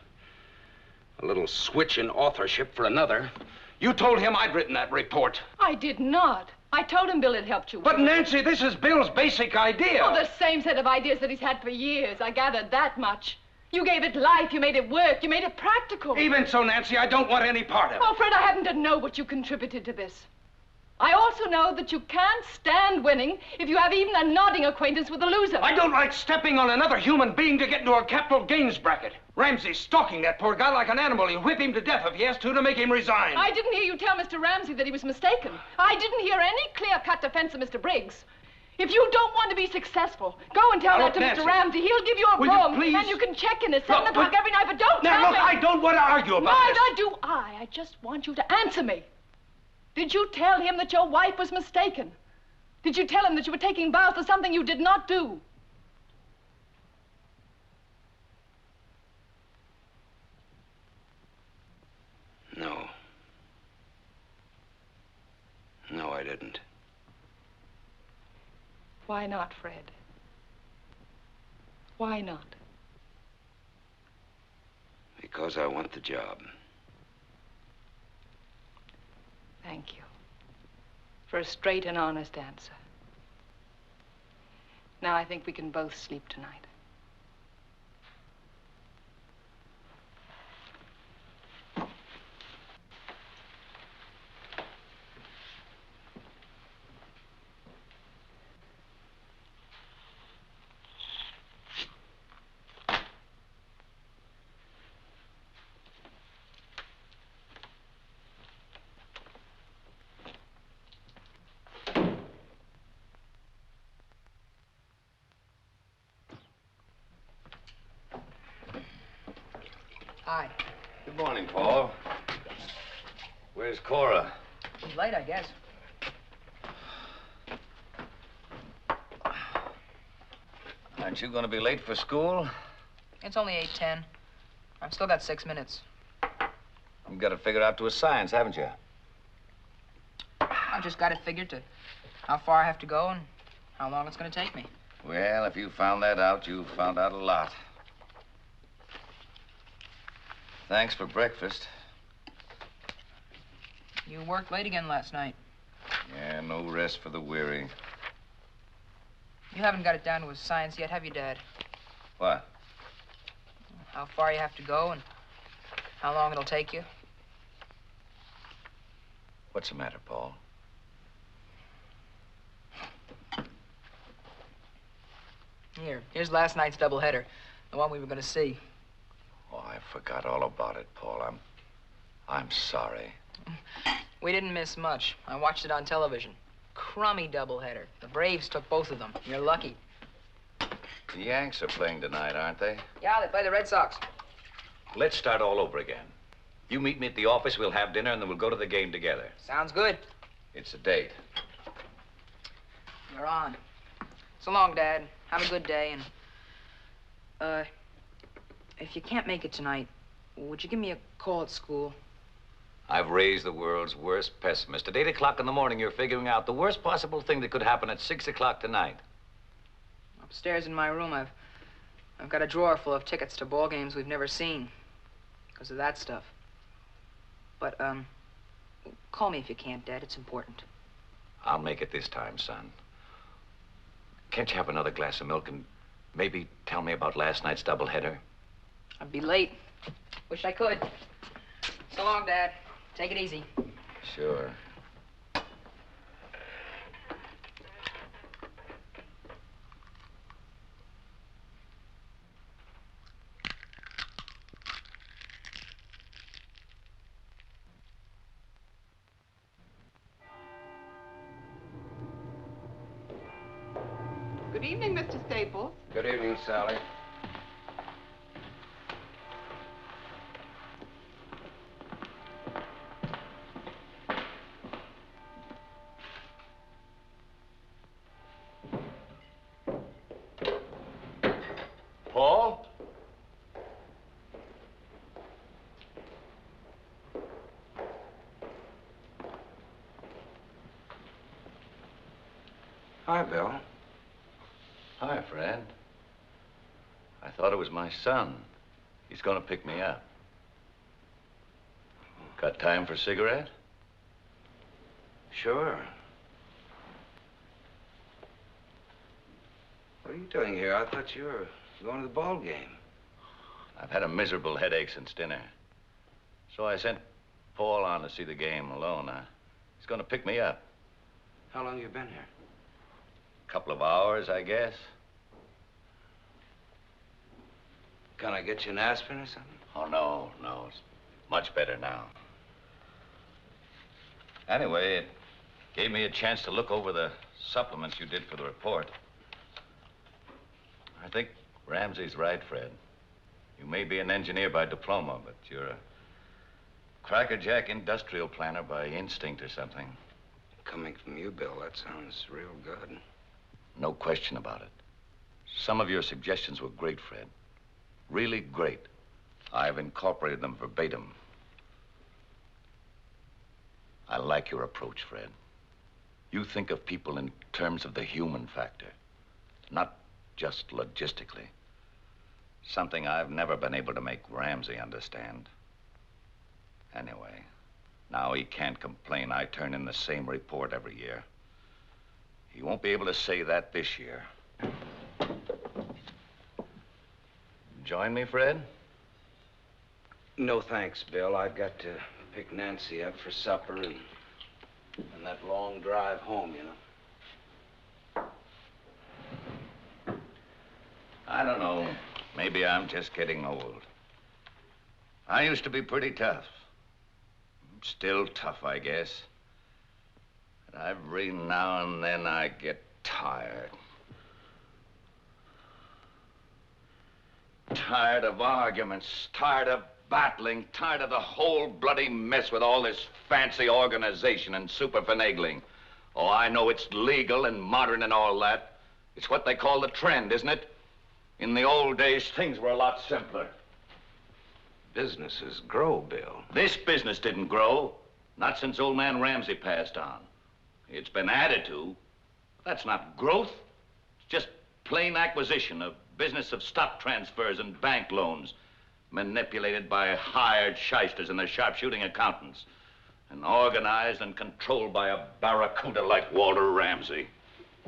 A little switch in authorship for another. You told him I'd written that report. I did not. I told him Bill had helped you. But Nancy, this is Bill's basic idea. Oh, the same set of ideas that he's had for years. I gathered that much. You gave it life, you made it work, you made it practical. Even so, Nancy, I don't want any part of it. Oh, Fred, I happen to know what you contributed to this. I also know that you can't stand winning if you have even a nodding acquaintance with the loser. I don't like stepping on another human being to get into a capital gains bracket. Ramsey's stalking that poor guy like an animal. He'll whip him to death if he has to make him resign. I didn't hear you tell Mr. Ramsey that he was mistaken. I didn't hear any clear-cut defense of Mr. Briggs. If you don't want to be successful, go and tell that to Nancy, Mr. Ramsey. He'll give you a will broom, you please? and you can check in at 7 o'clock every night, but don't Now, tell look, me. I don't want to argue about this. Neither do I. I just want you to answer me. Did you tell him that your wife was mistaken? Did you tell him that you were taking vows for something you did not do? No. No, I didn't. Why not, Fred? Why not? Because I want the job. Thank you for a straight and honest answer. Now I think we can both sleep tonight. Hi. Good morning, Paul. Where's Cora? She's late, I guess. Aren't you going to be late for school? It's only 8:10. I've still got 6 minutes. You've got it figured out to a science, haven't you? I've just got it figured to how far I have to go and how long it's going to take me. Well, if you found that out, you've found out a lot. Thanks for breakfast. You worked late again last night. Yeah, no rest for the weary. You haven't got it down to a science yet, have you, Dad? What? How far you have to go and how long it'll take you? What's the matter, Paul? Here's last night's doubleheader, the one we were going to see. Oh, I forgot all about it, Paul. I'm sorry. We didn't miss much. I watched it on television. Crummy doubleheader. The Braves took both of them. You're lucky. The Yanks are playing tonight, aren't they? Yeah, they play the Red Sox. Let's start all over again. You meet me at the office, we'll have dinner, and then we'll go to the game together. Sounds good. It's a date. You're on. So long, Dad. Have a good day, and, if you can't make it tonight, would you give me a call at school? I've raised the world's worst pessimist. At 8 o'clock in the morning, you're figuring out the worst possible thing that could happen at 6 o'clock tonight. Upstairs in my room, I've got a drawer full of tickets to ball games we've never seen because of that stuff. But, call me if you can't, Dad. It's important. I'll make it this time, son. Can't you have another glass of milk and maybe tell me about last night's doubleheader? I'd be late. Wish I could. So long, Dad. Take it easy. Sure. Good evening, Mr. Staples. Good evening, Sally. Paul? Hi, Bill. Hi, Fred. I thought it was my son. He's gonna pick me up. Got time for a cigarette? Sure. What are you doing here? I thought you were going to the ball game. I've had a miserable headache since dinner. So I sent Paul on to see the game alone. He's gonna pick me up. How long you been here? Couple of hours, I guess. Can I get you an aspirin or something? Oh, no. It's much better now. Anyway, it gave me a chance to look over the supplements you did for the report. I think Ramsey's right, Fred. You may be an engineer by diploma, but you're a crackerjack industrial planner by instinct or something. Coming from you, Bill, that sounds real good. No question about it. Some of your suggestions were great, Fred. Really great. I've incorporated them verbatim. I like your approach, Fred. You think of people in terms of the human factor, not just logistically. Something I've never been able to make Ramsey understand. Anyway, now he can't complain I turn in the same report every year. He won't be able to say that this year. Join me, Fred? No thanks, Bill. I've got to pick Nancy up for supper and that long drive home, you know. I don't know. Maybe I'm just getting old. I used to be pretty tough. Still tough, I guess. But every now and then I get tired. Tired of arguments, tired of battling, tired of the whole bloody mess with all this fancy organization and super finagling. Oh, I know it's legal and modern and all that. It's what they call the trend, isn't it? In the old days, things were a lot simpler. Businesses grow, Bill. This business didn't grow. Not since old man Ramsey passed on. It's been added to. That's not growth. It's just plain acquisition, a business of stock transfers and bank loans, manipulated by hired shysters and their sharpshooting accountants, and organized and controlled by a barracuda like Walter Ramsey.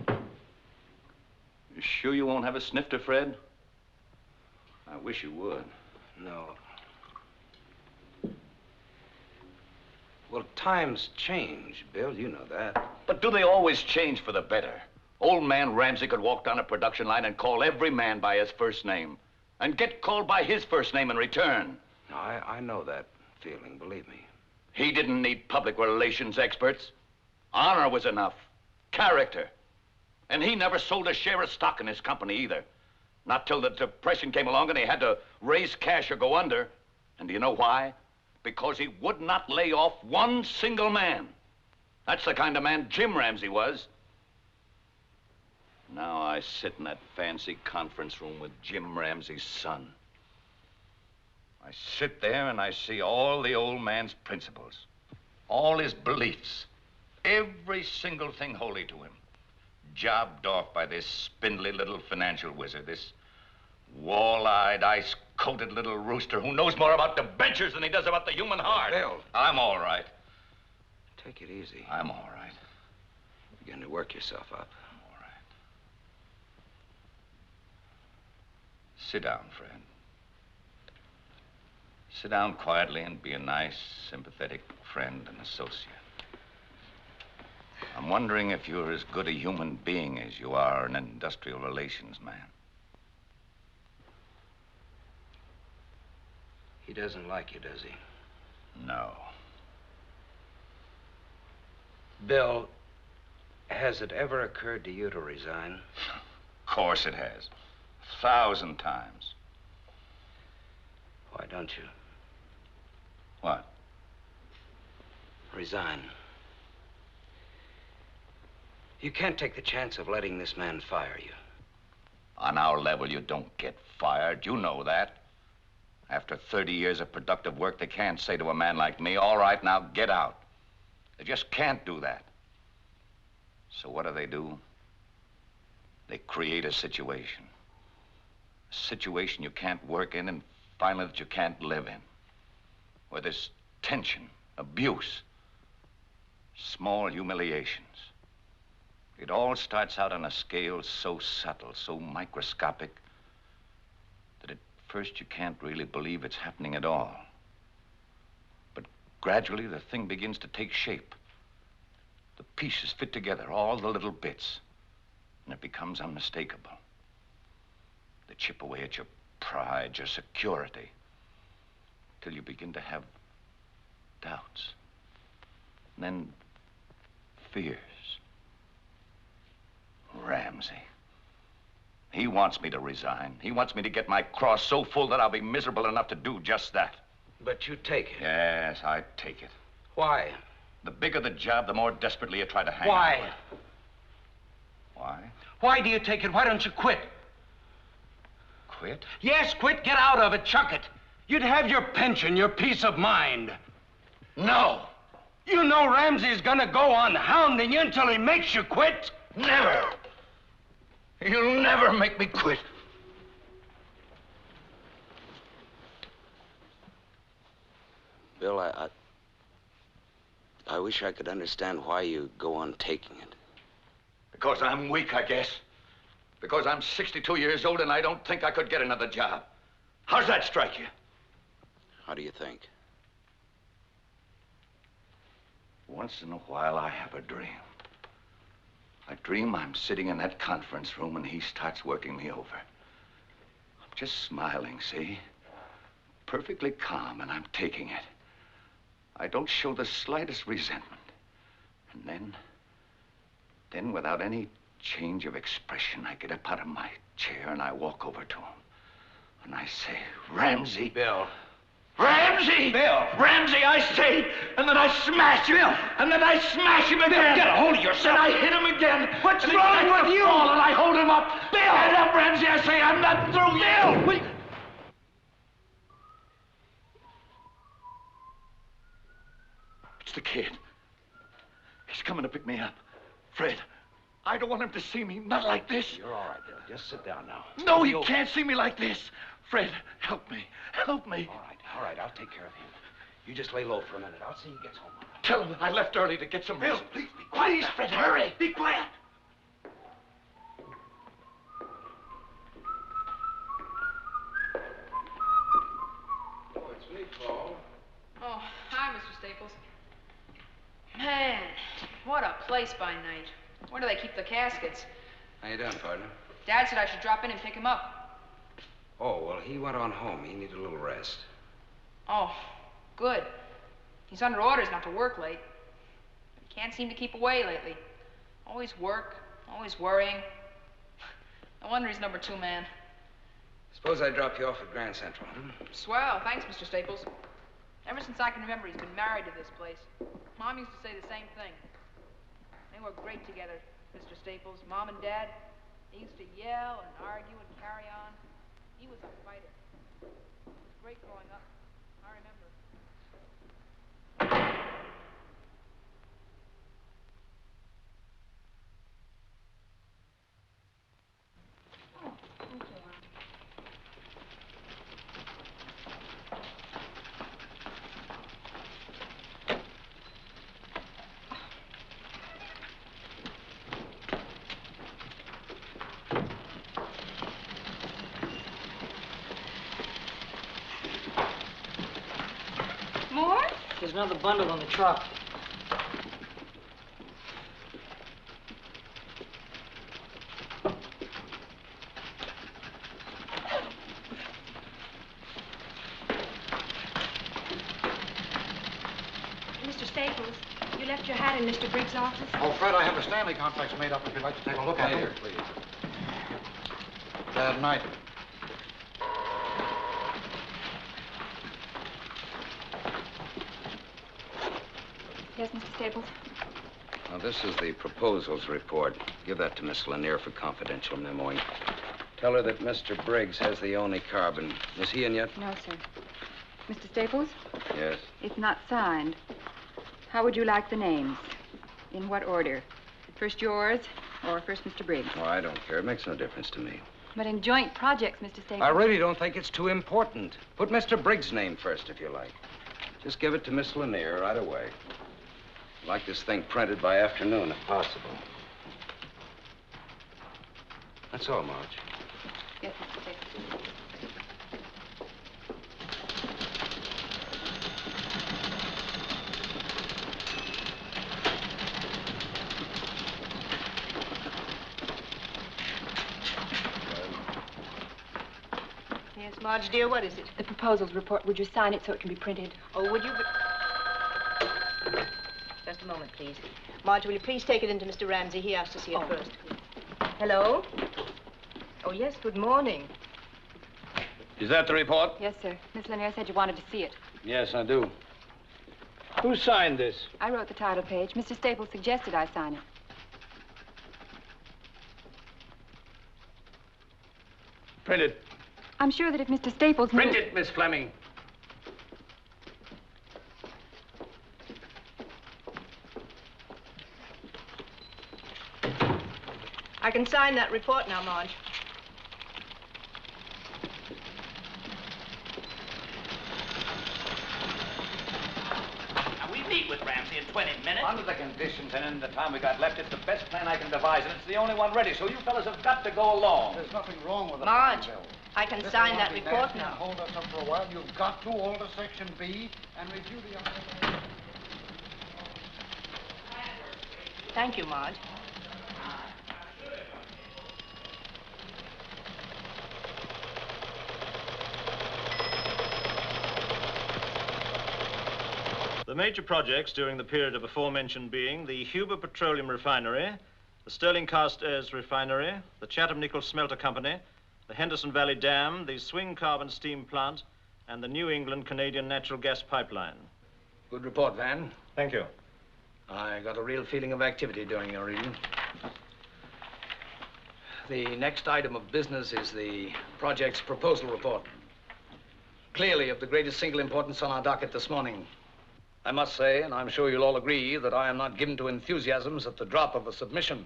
You sure you won't have a snifter, Fred? I wish you would. No. Well, times change, Bill. You know that. But do they always change for the better? Old man Ramsey could walk down a production line and call every man by his first name, and get called by his first name in return. No, I know that feeling, believe me. He didn't need public relations experts. Honor was enough. Character. And he never sold a share of stock in his company either. Not till the Depression came along and he had to raise cash or go under. And do you know why? Because he would not lay off one single man. That's the kind of man Jim Ramsey was. Now I sit in that fancy conference room with Jim Ramsey's son. I sit there and I see all the old man's principles, all his beliefs, every single thing holy to him, jobbed off by this spindly little financial wizard, this Wall-eyed, ice-coated little rooster who knows more about debentures than he does about the human heart. Bill. I'm all right. Take it easy. I'm all right. Begin to work yourself up. All right. Sit down, friend. Sit down quietly and be a nice, sympathetic friend and associate. I'm wondering if you're as good a human being as you are an industrial relations man. He doesn't like you, does he? No. Bill, has it ever occurred to you to resign? Of course it has. 1,000 times. Why don't you? What? Resign. You can't take the chance of letting this man fire you. On our level, you don't get fired. You know that. After 30 years of productive work, they can't say to a man like me, all right, now get out. They just can't do that. So what do? They create a situation. A situation you can't work in and finally that you can't live in. Where there's tension, abuse, small humiliations. It all starts out on a scale so subtle, so microscopic, that at first you can't really believe it's happening at all. But gradually the thing begins to take shape. The pieces fit together, all the little bits, and it becomes unmistakable. They chip away at your pride, your security, till you begin to have doubts, and then fears. Ramsey. He wants me to resign. He wants me to get my cross so full that I'll be miserable enough to do just that. But you take it. Yes, I take it. Why? The bigger the job, the more desperately you try to hang on. Why? Why? Why do you take it? Why don't you quit? Quit? Yes, quit. Get out of it. Chuck it. You'd have your pension, your peace of mind. No. You know Ramsey's gonna go on hounding you until he makes you quit. Never. You'll never make me quit. Bill, I wish I could understand why you go on taking it. Because I'm weak, I guess. Because I'm 62 years old and I don't think I could get another job. How's that strike you? How do you think? Once in a while, I have a dream. I dream I'm sitting in that conference room and he starts working me over. I'm just smiling, see? Perfectly calm, and I'm taking it. I don't show the slightest resentment. And then without any change of expression, I get up out of my chair and I walk over to him. And I say, Ramsey. Bill. Ramsey! Bill! Ramsey, I say, and then I smash him. Bill! And then I smash him again. Bill, get a hold of yourself. And I hit him again. What's and wrong with you? Fall and I hold him up. Bill! Get up, Ramsey, I say, I'm not through yet. Bill! It's the kid. He's coming to pick me up. Fred, I don't want him to see me, not like this. You're all right, Bill. Just sit down now. No, he can't see me like this. Fred, help me. Help me. All right, I'll take care of him. You just lay low for a minute. I'll see he gets home. Tell him I left early to get some Bill, rest. please be quiet. Please, Fred, hurry. Be quiet. Oh, it's me, Paul. Oh, hi, Mr. Staples. Man, what a place by night. Where do they keep the caskets? How you doing, partner? Dad said I should drop in and pick him up. Oh, well, he went on home. He needed a little rest. Oh, good. He's under orders not to work late. He can't seem to keep away lately. Always work, always worrying. No wonder he's number 2 man. Suppose I drop you off at Grand Central, Swell, thanks, Mr. Staples. Ever since I can remember, he's been married to this place. Mom used to say the same thing. They were great together, Mr. Staples. Mom and Dad, they used to yell and argue and carry on. He was a fighter. It was great growing up. I remember. there's another bundle on the truck. Mr. Staples, you left your hat in Mr. Briggs' office? Oh, Fred, I have the Stanley contracts made up if you'd like to take a look at them. Here, please. Bad night. Yes, Mr. Staples? Now, this is the proposals report. Give that to Miss Lanier for confidential memoing. Tell her that Mr. Briggs has the only carbon. Is he in yet? No, sir. Mr. Staples? Yes. It's not signed. How would you like the names? In what order? First yours, or first Mr. Briggs? Oh, I don't care. It makes no difference to me. But in joint projects, Mr. Staples... I really don't think it's too important. Put Mr. Briggs' name first, if you like. Just give it to Miss Lanier right away. I'd like this thing printed by afternoon, if possible. That's all, Marge. Yes, Mr. Staples. Yes, Marge, dear, what is it? The proposals report. Would you sign it so it can be printed? Oh, would you? Just a moment, please. Marge, will you please take it into Mr. Ramsey? He asked to see it first. Hello? Oh, yes, good morning. Is that the report? Yes, sir. Miss Lanier said you wanted to see it. Yes, I do. Who signed this? I wrote the title page. Mr. Staples suggested I sign it. Print it. I'm sure that if Mr. Staples knew... Print it, Miss Fleming. I can sign that report now, Marge. Now, we meet with Ramsey in 20 minutes. Under the conditions and in the time we got left, it's the best plan I can devise, and it's the only one ready, so you fellas have got to go along. There's nothing wrong with the Marge, bill. I can This sign will that not be report nasty now. and hold us up for a while. You've got to alter Section B and review the... Thank you, Marge. The major projects during the period of aforementioned being the Huber Petroleum Refinery, the Sterling Cast Airs Refinery, the Chatham Nickel Smelter Company, the Henderson Valley Dam, the Swing Carbon Steam Plant, and the New England Canadian Natural Gas Pipeline. Good report, Van. Thank you. I got a real feeling of activity during your reading. The next item of business is the project's proposal report. Clearly of the greatest single importance on our docket this morning. I must say, and I'm sure you'll all agree, that I am not given to enthusiasms at the drop of a submission.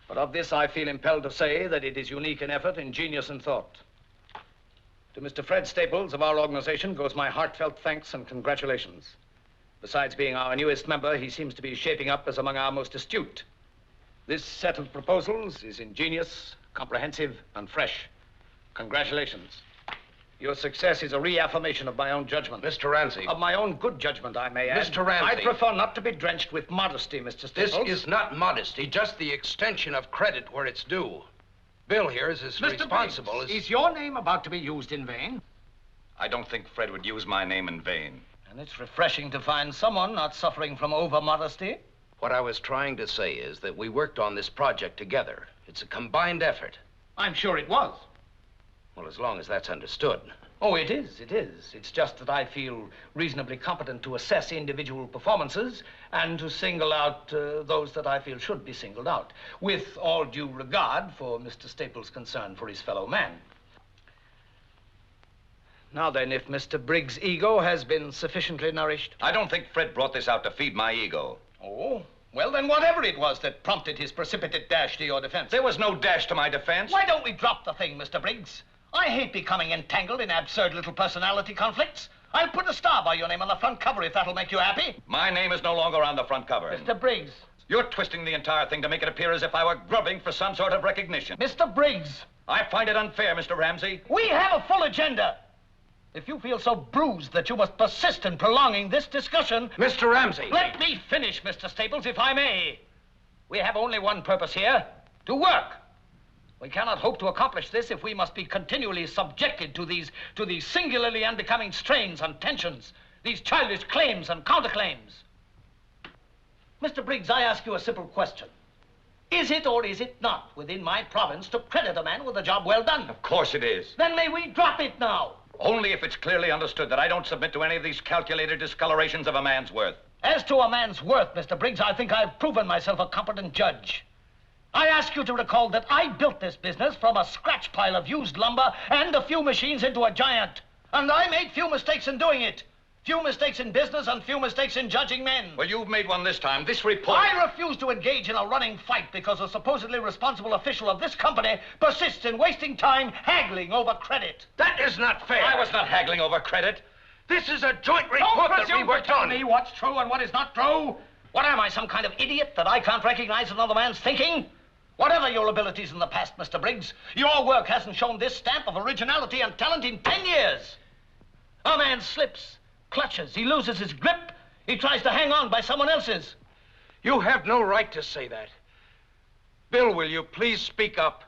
But of this, I feel impelled to say that it is unique in effort, ingenious in thought. To Mr. Fred Staples of our organization goes my heartfelt thanks and congratulations. Besides being our newest member, he seems to be shaping up as among our most astute. This set of proposals is ingenious, comprehensive, and fresh. Congratulations. Your success is a reaffirmation of my own judgment. Mr. Ramsey. Of my own good judgment, I may add. Mr. Ramsey. I prefer not to be drenched with modesty, Mr. Staples. This is not modesty, just the extension of credit where it's due. Bill here is as responsible as... Is your name about to be used in vain? I don't think Fred would use my name in vain. And it's refreshing to find someone not suffering from over-modesty. What I was trying to say is that we worked on this project together. It's a combined effort. I'm sure it was. Well, as long as that's understood. Oh, it is, it is. It's just that I feel reasonably competent to assess individual performances and to single out those that I feel should be singled out, with all due regard for Mr. Staples' concern for his fellow man. Now then, if Mr. Briggs' ego has been sufficiently nourished... I don't think Fred brought this out to feed my ego. Oh, well then whatever it was that prompted his precipitate dash to your defense. There was no dash to my defense. Why don't we drop the thing, Mr. Briggs? I hate becoming entangled in absurd little personality conflicts. I'll put a star by your name on the front cover if that'll make you happy. My name is no longer on the front cover. Mr. Briggs. You're twisting the entire thing to make it appear as if I were grubbing for some sort of recognition. Mr. Briggs. I find it unfair, Mr. Ramsey. We have a full agenda. If you feel so bruised that you must persist in prolonging this discussion... Mr. Ramsey! Let me finish, Mr. Staples, if I may. We have only one purpose here, to work. We cannot hope to accomplish this if we must be continually subjected to these singularly unbecoming strains and tensions, these childish claims and counterclaims. Mr. Briggs, I ask you a simple question. Is it or is it not within my province to credit a man with a job well done? Of course it is. Then may we drop it now? Only if it's clearly understood that I don't submit to any of these calculated discolorations of a man's worth. As to a man's worth, Mr. Briggs, I think I've proven myself a competent judge. I ask you to recall that I built this business from a scratch pile of used lumber and a few machines into a giant. And I made few mistakes in doing it. Few mistakes in business and few mistakes in judging men. Well, you've made one this time. This report... I refuse to engage in a running fight because a supposedly responsible official of this company persists in wasting time haggling over credit. That is not fair. I was not haggling over credit. This is a joint report that we worked on. Don't presume to tell me what's true and what is not true. What am I, some kind of idiot that I can't recognize another man's thinking? Whatever your abilities in the past, Mr. Briggs, your work hasn't shown this stamp of originality and talent in 10 years. A man slips, clutches, he loses his grip, he tries to hang on by someone else's. You have no right to say that. Bill, will you please speak up?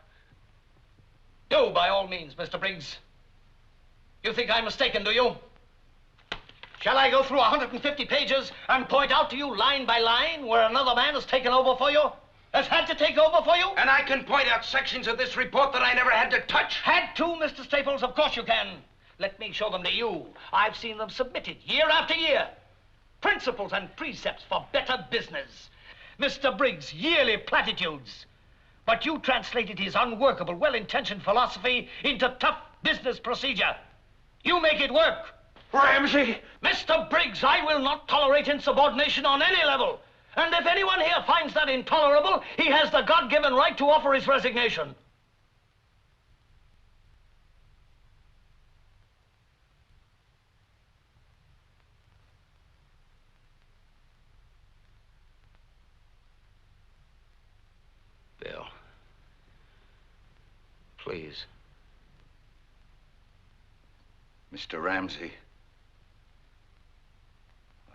Do, by all means, Mr. Briggs. You think I'm mistaken, do you? Shall I go through 150 pages and point out to you line by line where another man has taken over for you? Has had to take over for you? And I can point out sections of this report that I never had to touch. Had to, Mr. Staples? Of course you can. Let me show them to you. I've seen them submitted year after year. Principles and precepts for better business. Mr. Briggs' yearly platitudes. But you translated his unworkable, well-intentioned philosophy into tough business procedure. You make it work. Ramsey! Mr. Briggs, I will not tolerate insubordination on any level. And if anyone here finds that intolerable, he has the God-given right to offer his resignation. Bill, please. Mr. Ramsey,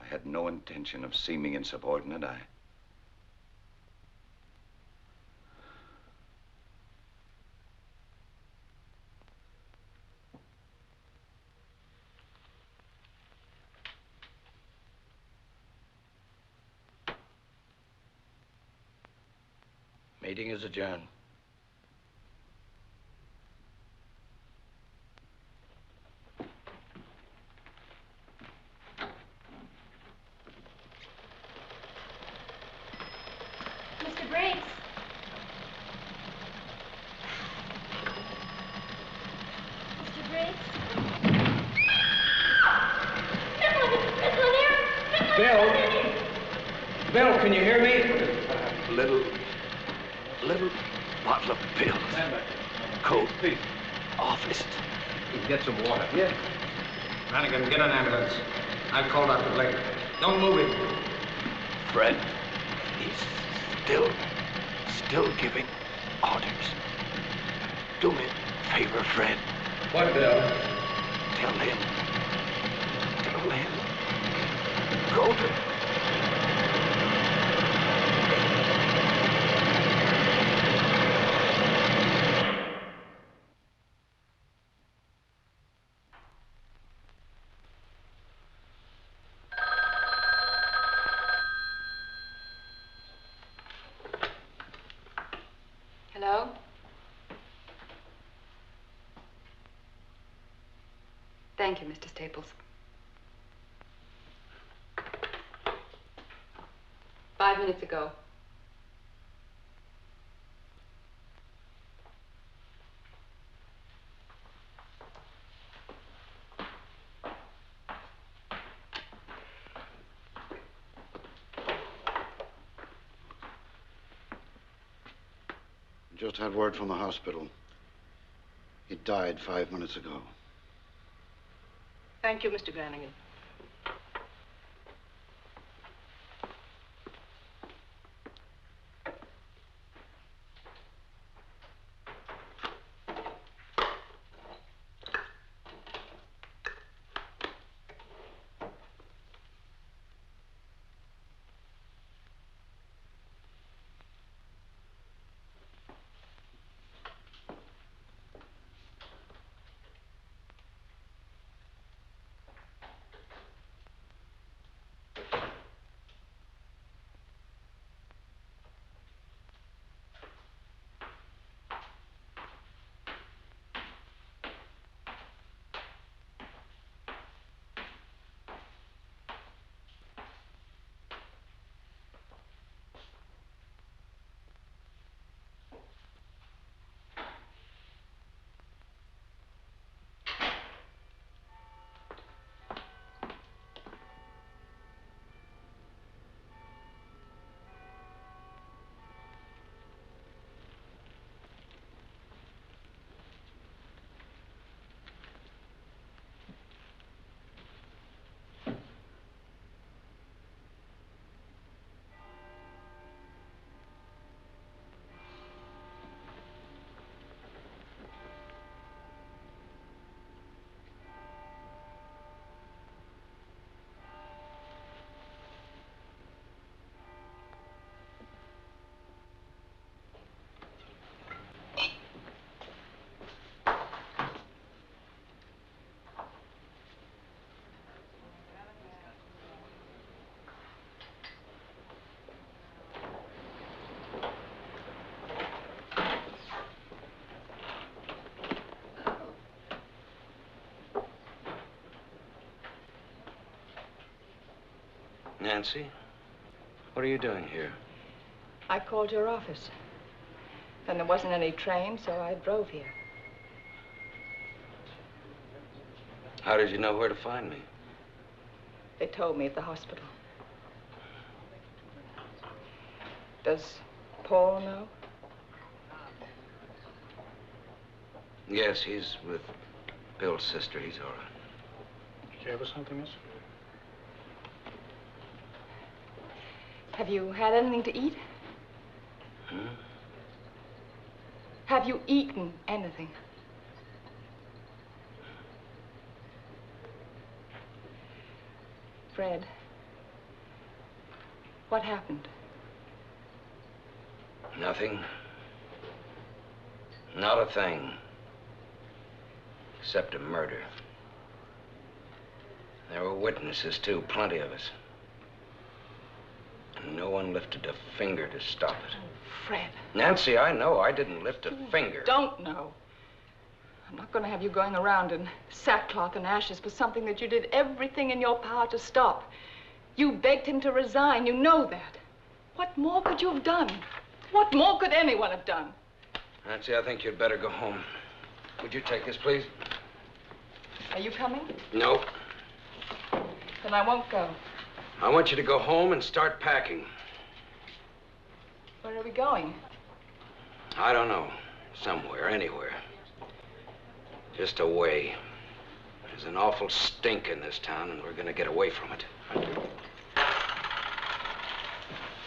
I had no intention of seeming insubordinate. Meeting is adjourned. Mr. Briggs. Mr. Briggs. Bill, can you hear me? Little bottle of pills. Coat. Office. Get some water. Yeah. Flanagan, get an ambulance. I've called out the lake. Don't move it. Fred, he's still giving orders. Do me a favor, Fred. What, Bill? Tell him. Go to... Hello? Thank you, Mr. Staples. 5 minutes ago. Just had word from the hospital. He died 5 minutes ago. Thank you, Mr. Granigan. Nancy, what are you doing here? I called your office. Then there wasn't any train, so I drove here. How did you know where to find me? They told me at the hospital. Does Paul know? Yes, he's with Bill's sister. He's all right. Did you have something, miss? Have you had anything to eat? Hmm? Have you eaten anything? Fred, what happened? Nothing. Not a thing. Except a murder. There were witnesses, too, plenty of us. And no one lifted a finger to stop it. Fred. Nancy, I know I didn't lift a finger. Don't know. I'm not going to have you going around in sackcloth and ashes for something that you did everything in your power to stop. You begged him to resign. You know that. What more could you have done? What more could anyone have done? Nancy, I think you'd better go home. Would you take this, please? Are you coming? No. Then I won't go. I want you to go home and start packing. Where are we going? I don't know. Somewhere, anywhere. Just away. There's an awful stink in this town, and we're going to get away from it.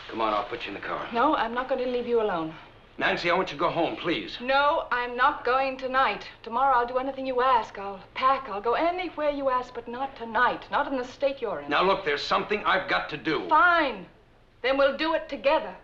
Come on, I'll put you in the car. No, I'm not going to leave you alone. Nancy, I want you to go home, please. No, I'm not going tonight. Tomorrow I'll do anything you ask. I'll pack. I'll go anywhere you ask, but not tonight. Not in the state you're in. Now, look, there's something I've got to do. Fine. Then we'll do it together.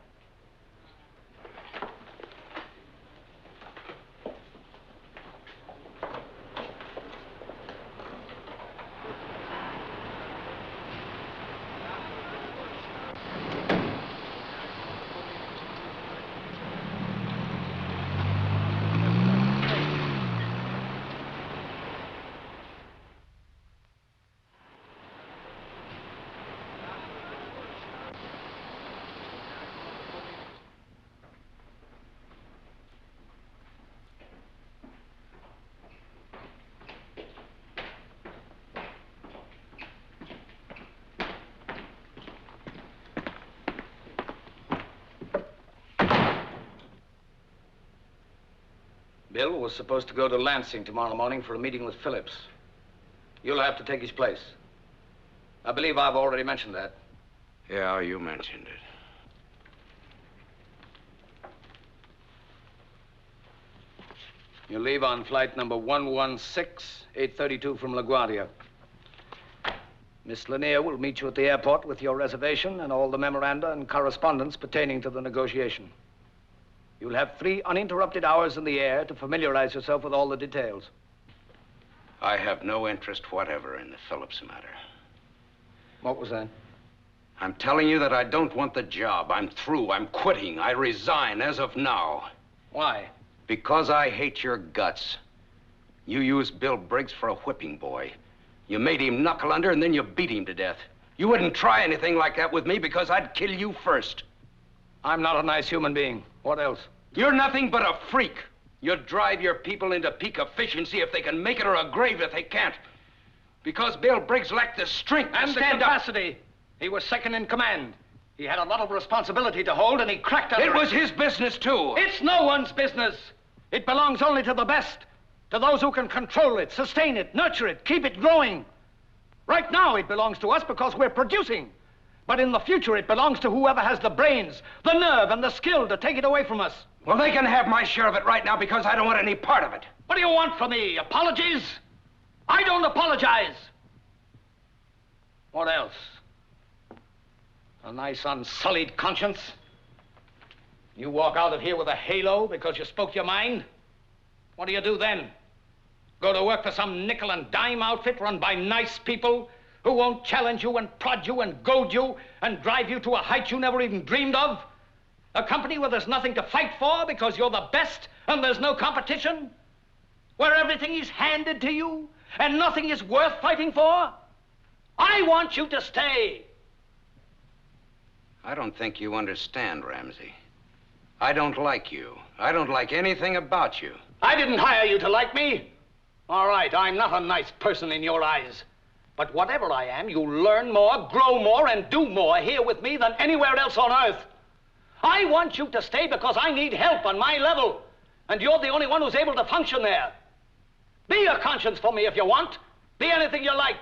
Bill was supposed to go to Lansing tomorrow morning for a meeting with Phillips. You'll have to take his place. I believe I've already mentioned that. Yeah, you mentioned it. You leave on flight number 116, 832 from LaGuardia. Miss Lanier will meet you at the airport with your reservation and all the memoranda and correspondence pertaining to the negotiation. You'll have 3 uninterrupted hours in the air to familiarize yourself with all the details. I have no interest whatever in the Phillips matter. What was that? I'm telling you that I don't want the job. I'm through. I'm quitting. I resign as of now. Why? Because I hate your guts. You used Bill Briggs for a whipping boy. You made him knuckle under and then you beat him to death. You wouldn't try anything like that with me because I'd kill you first. I'm not a nice human being. What else? You're nothing but a freak. You drive your people into peak efficiency if they can make it or a grave if they can't. Because Bill Briggs lacked the strength to stand up. And the capacity. He was second in command. He had a lot of responsibility to hold, and he cracked under it. It was his business, too. It's no one's business. It belongs only to the best, to those who can control it, sustain it, nurture it, keep it growing. Right now, it belongs to us because we're producing. But in the future, it belongs to whoever has the brains, the nerve, and the skill to take it away from us. Well, they can have my share of it right now because I don't want any part of it. What do you want from me? Apologies? I don't apologize. What else? A nice unsullied conscience? You walk out of here with a halo because you spoke your mind? What do you do then? Go to work for some nickel and dime outfit run by nice people who won't challenge you and prod you and goad you and drive you to a height you never even dreamed of? A company where there's nothing to fight for because you're the best and there's no competition? Where everything is handed to you and nothing is worth fighting for? I want you to stay. I don't think you understand, Ramsey. I don't like you. I don't like anything about you. I didn't hire you to like me. All right, I'm not a nice person in your eyes. But whatever I am, you learn more, grow more, and do more here with me than anywhere else on earth. I want you to stay because I need help on my level. And you're the only one who's able to function there. Be a conscience for me if you want. Be anything you like.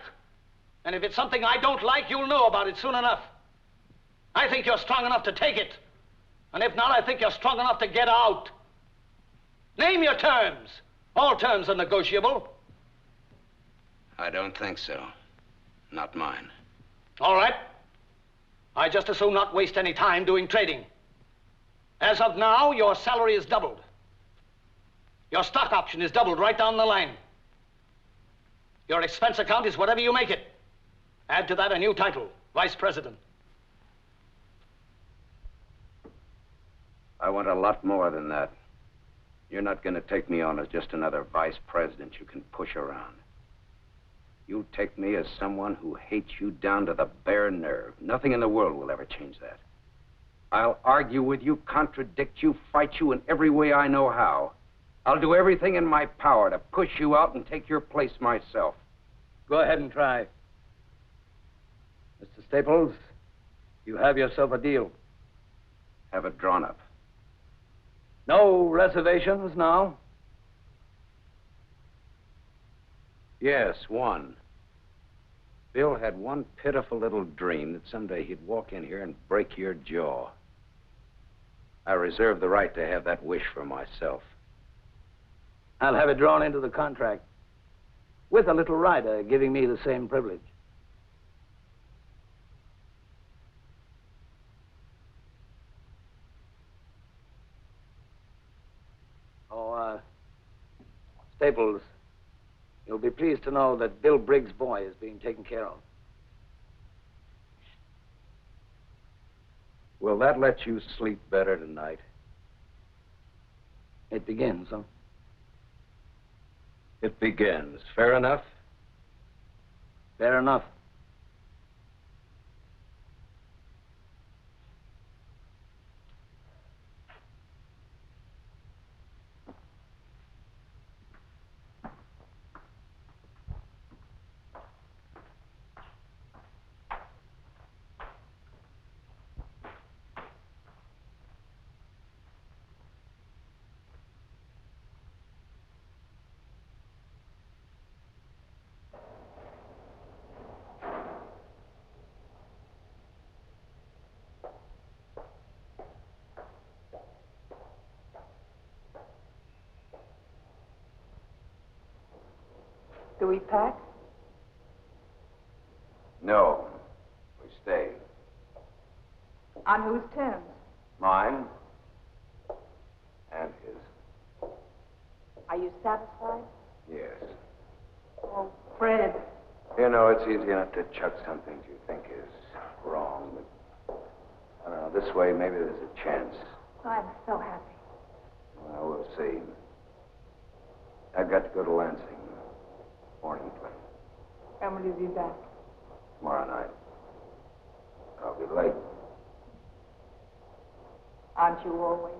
And if it's something I don't like, you'll know about it soon enough. I think you're strong enough to take it. And if not, I think you're strong enough to get out. Name your terms. All terms are negotiable. I don't think so. Not mine. All right. I just as soon not waste any time doing trading. As of now, your salary is doubled. Your stock option is doubled right down the line. Your expense account is whatever you make it. Add to that a new title, Vice President. I want a lot more than that. You're not going to take me on as just another vice president you can push around. You take me as someone who hates you down to the bare nerve. Nothing in the world will ever change that. I'll argue with you, contradict you, fight you in every way I know how. I'll do everything in my power to push you out and take your place myself. Go ahead and try. Mr. Staples, you have yourself a deal. Have it drawn up. No reservations now? Yes, one. Bill had one pitiful little dream that someday he'd walk in here and break your jaw. I reserve the right to have that wish for myself. I'll have it drawn into the contract, with a little rider giving me the same privilege. Staples, you'll be pleased to know that Bill Briggs' boy is being taken care of. Will that let you sleep better tonight? It begins, huh? It begins. Fair enough? Fair enough. Do we pack? No. We stay. On whose terms? Mine and his. Are you satisfied? Yes. Oh, Fred. You know, it's easy enough to chuck some things you think is wrong, but I don't know, this way maybe there's a chance. I'm so happy. Well, we'll see. I've got to go to Lansing. Morning plane. When will you be back? Tomorrow night. I'll be late. Aren't you always?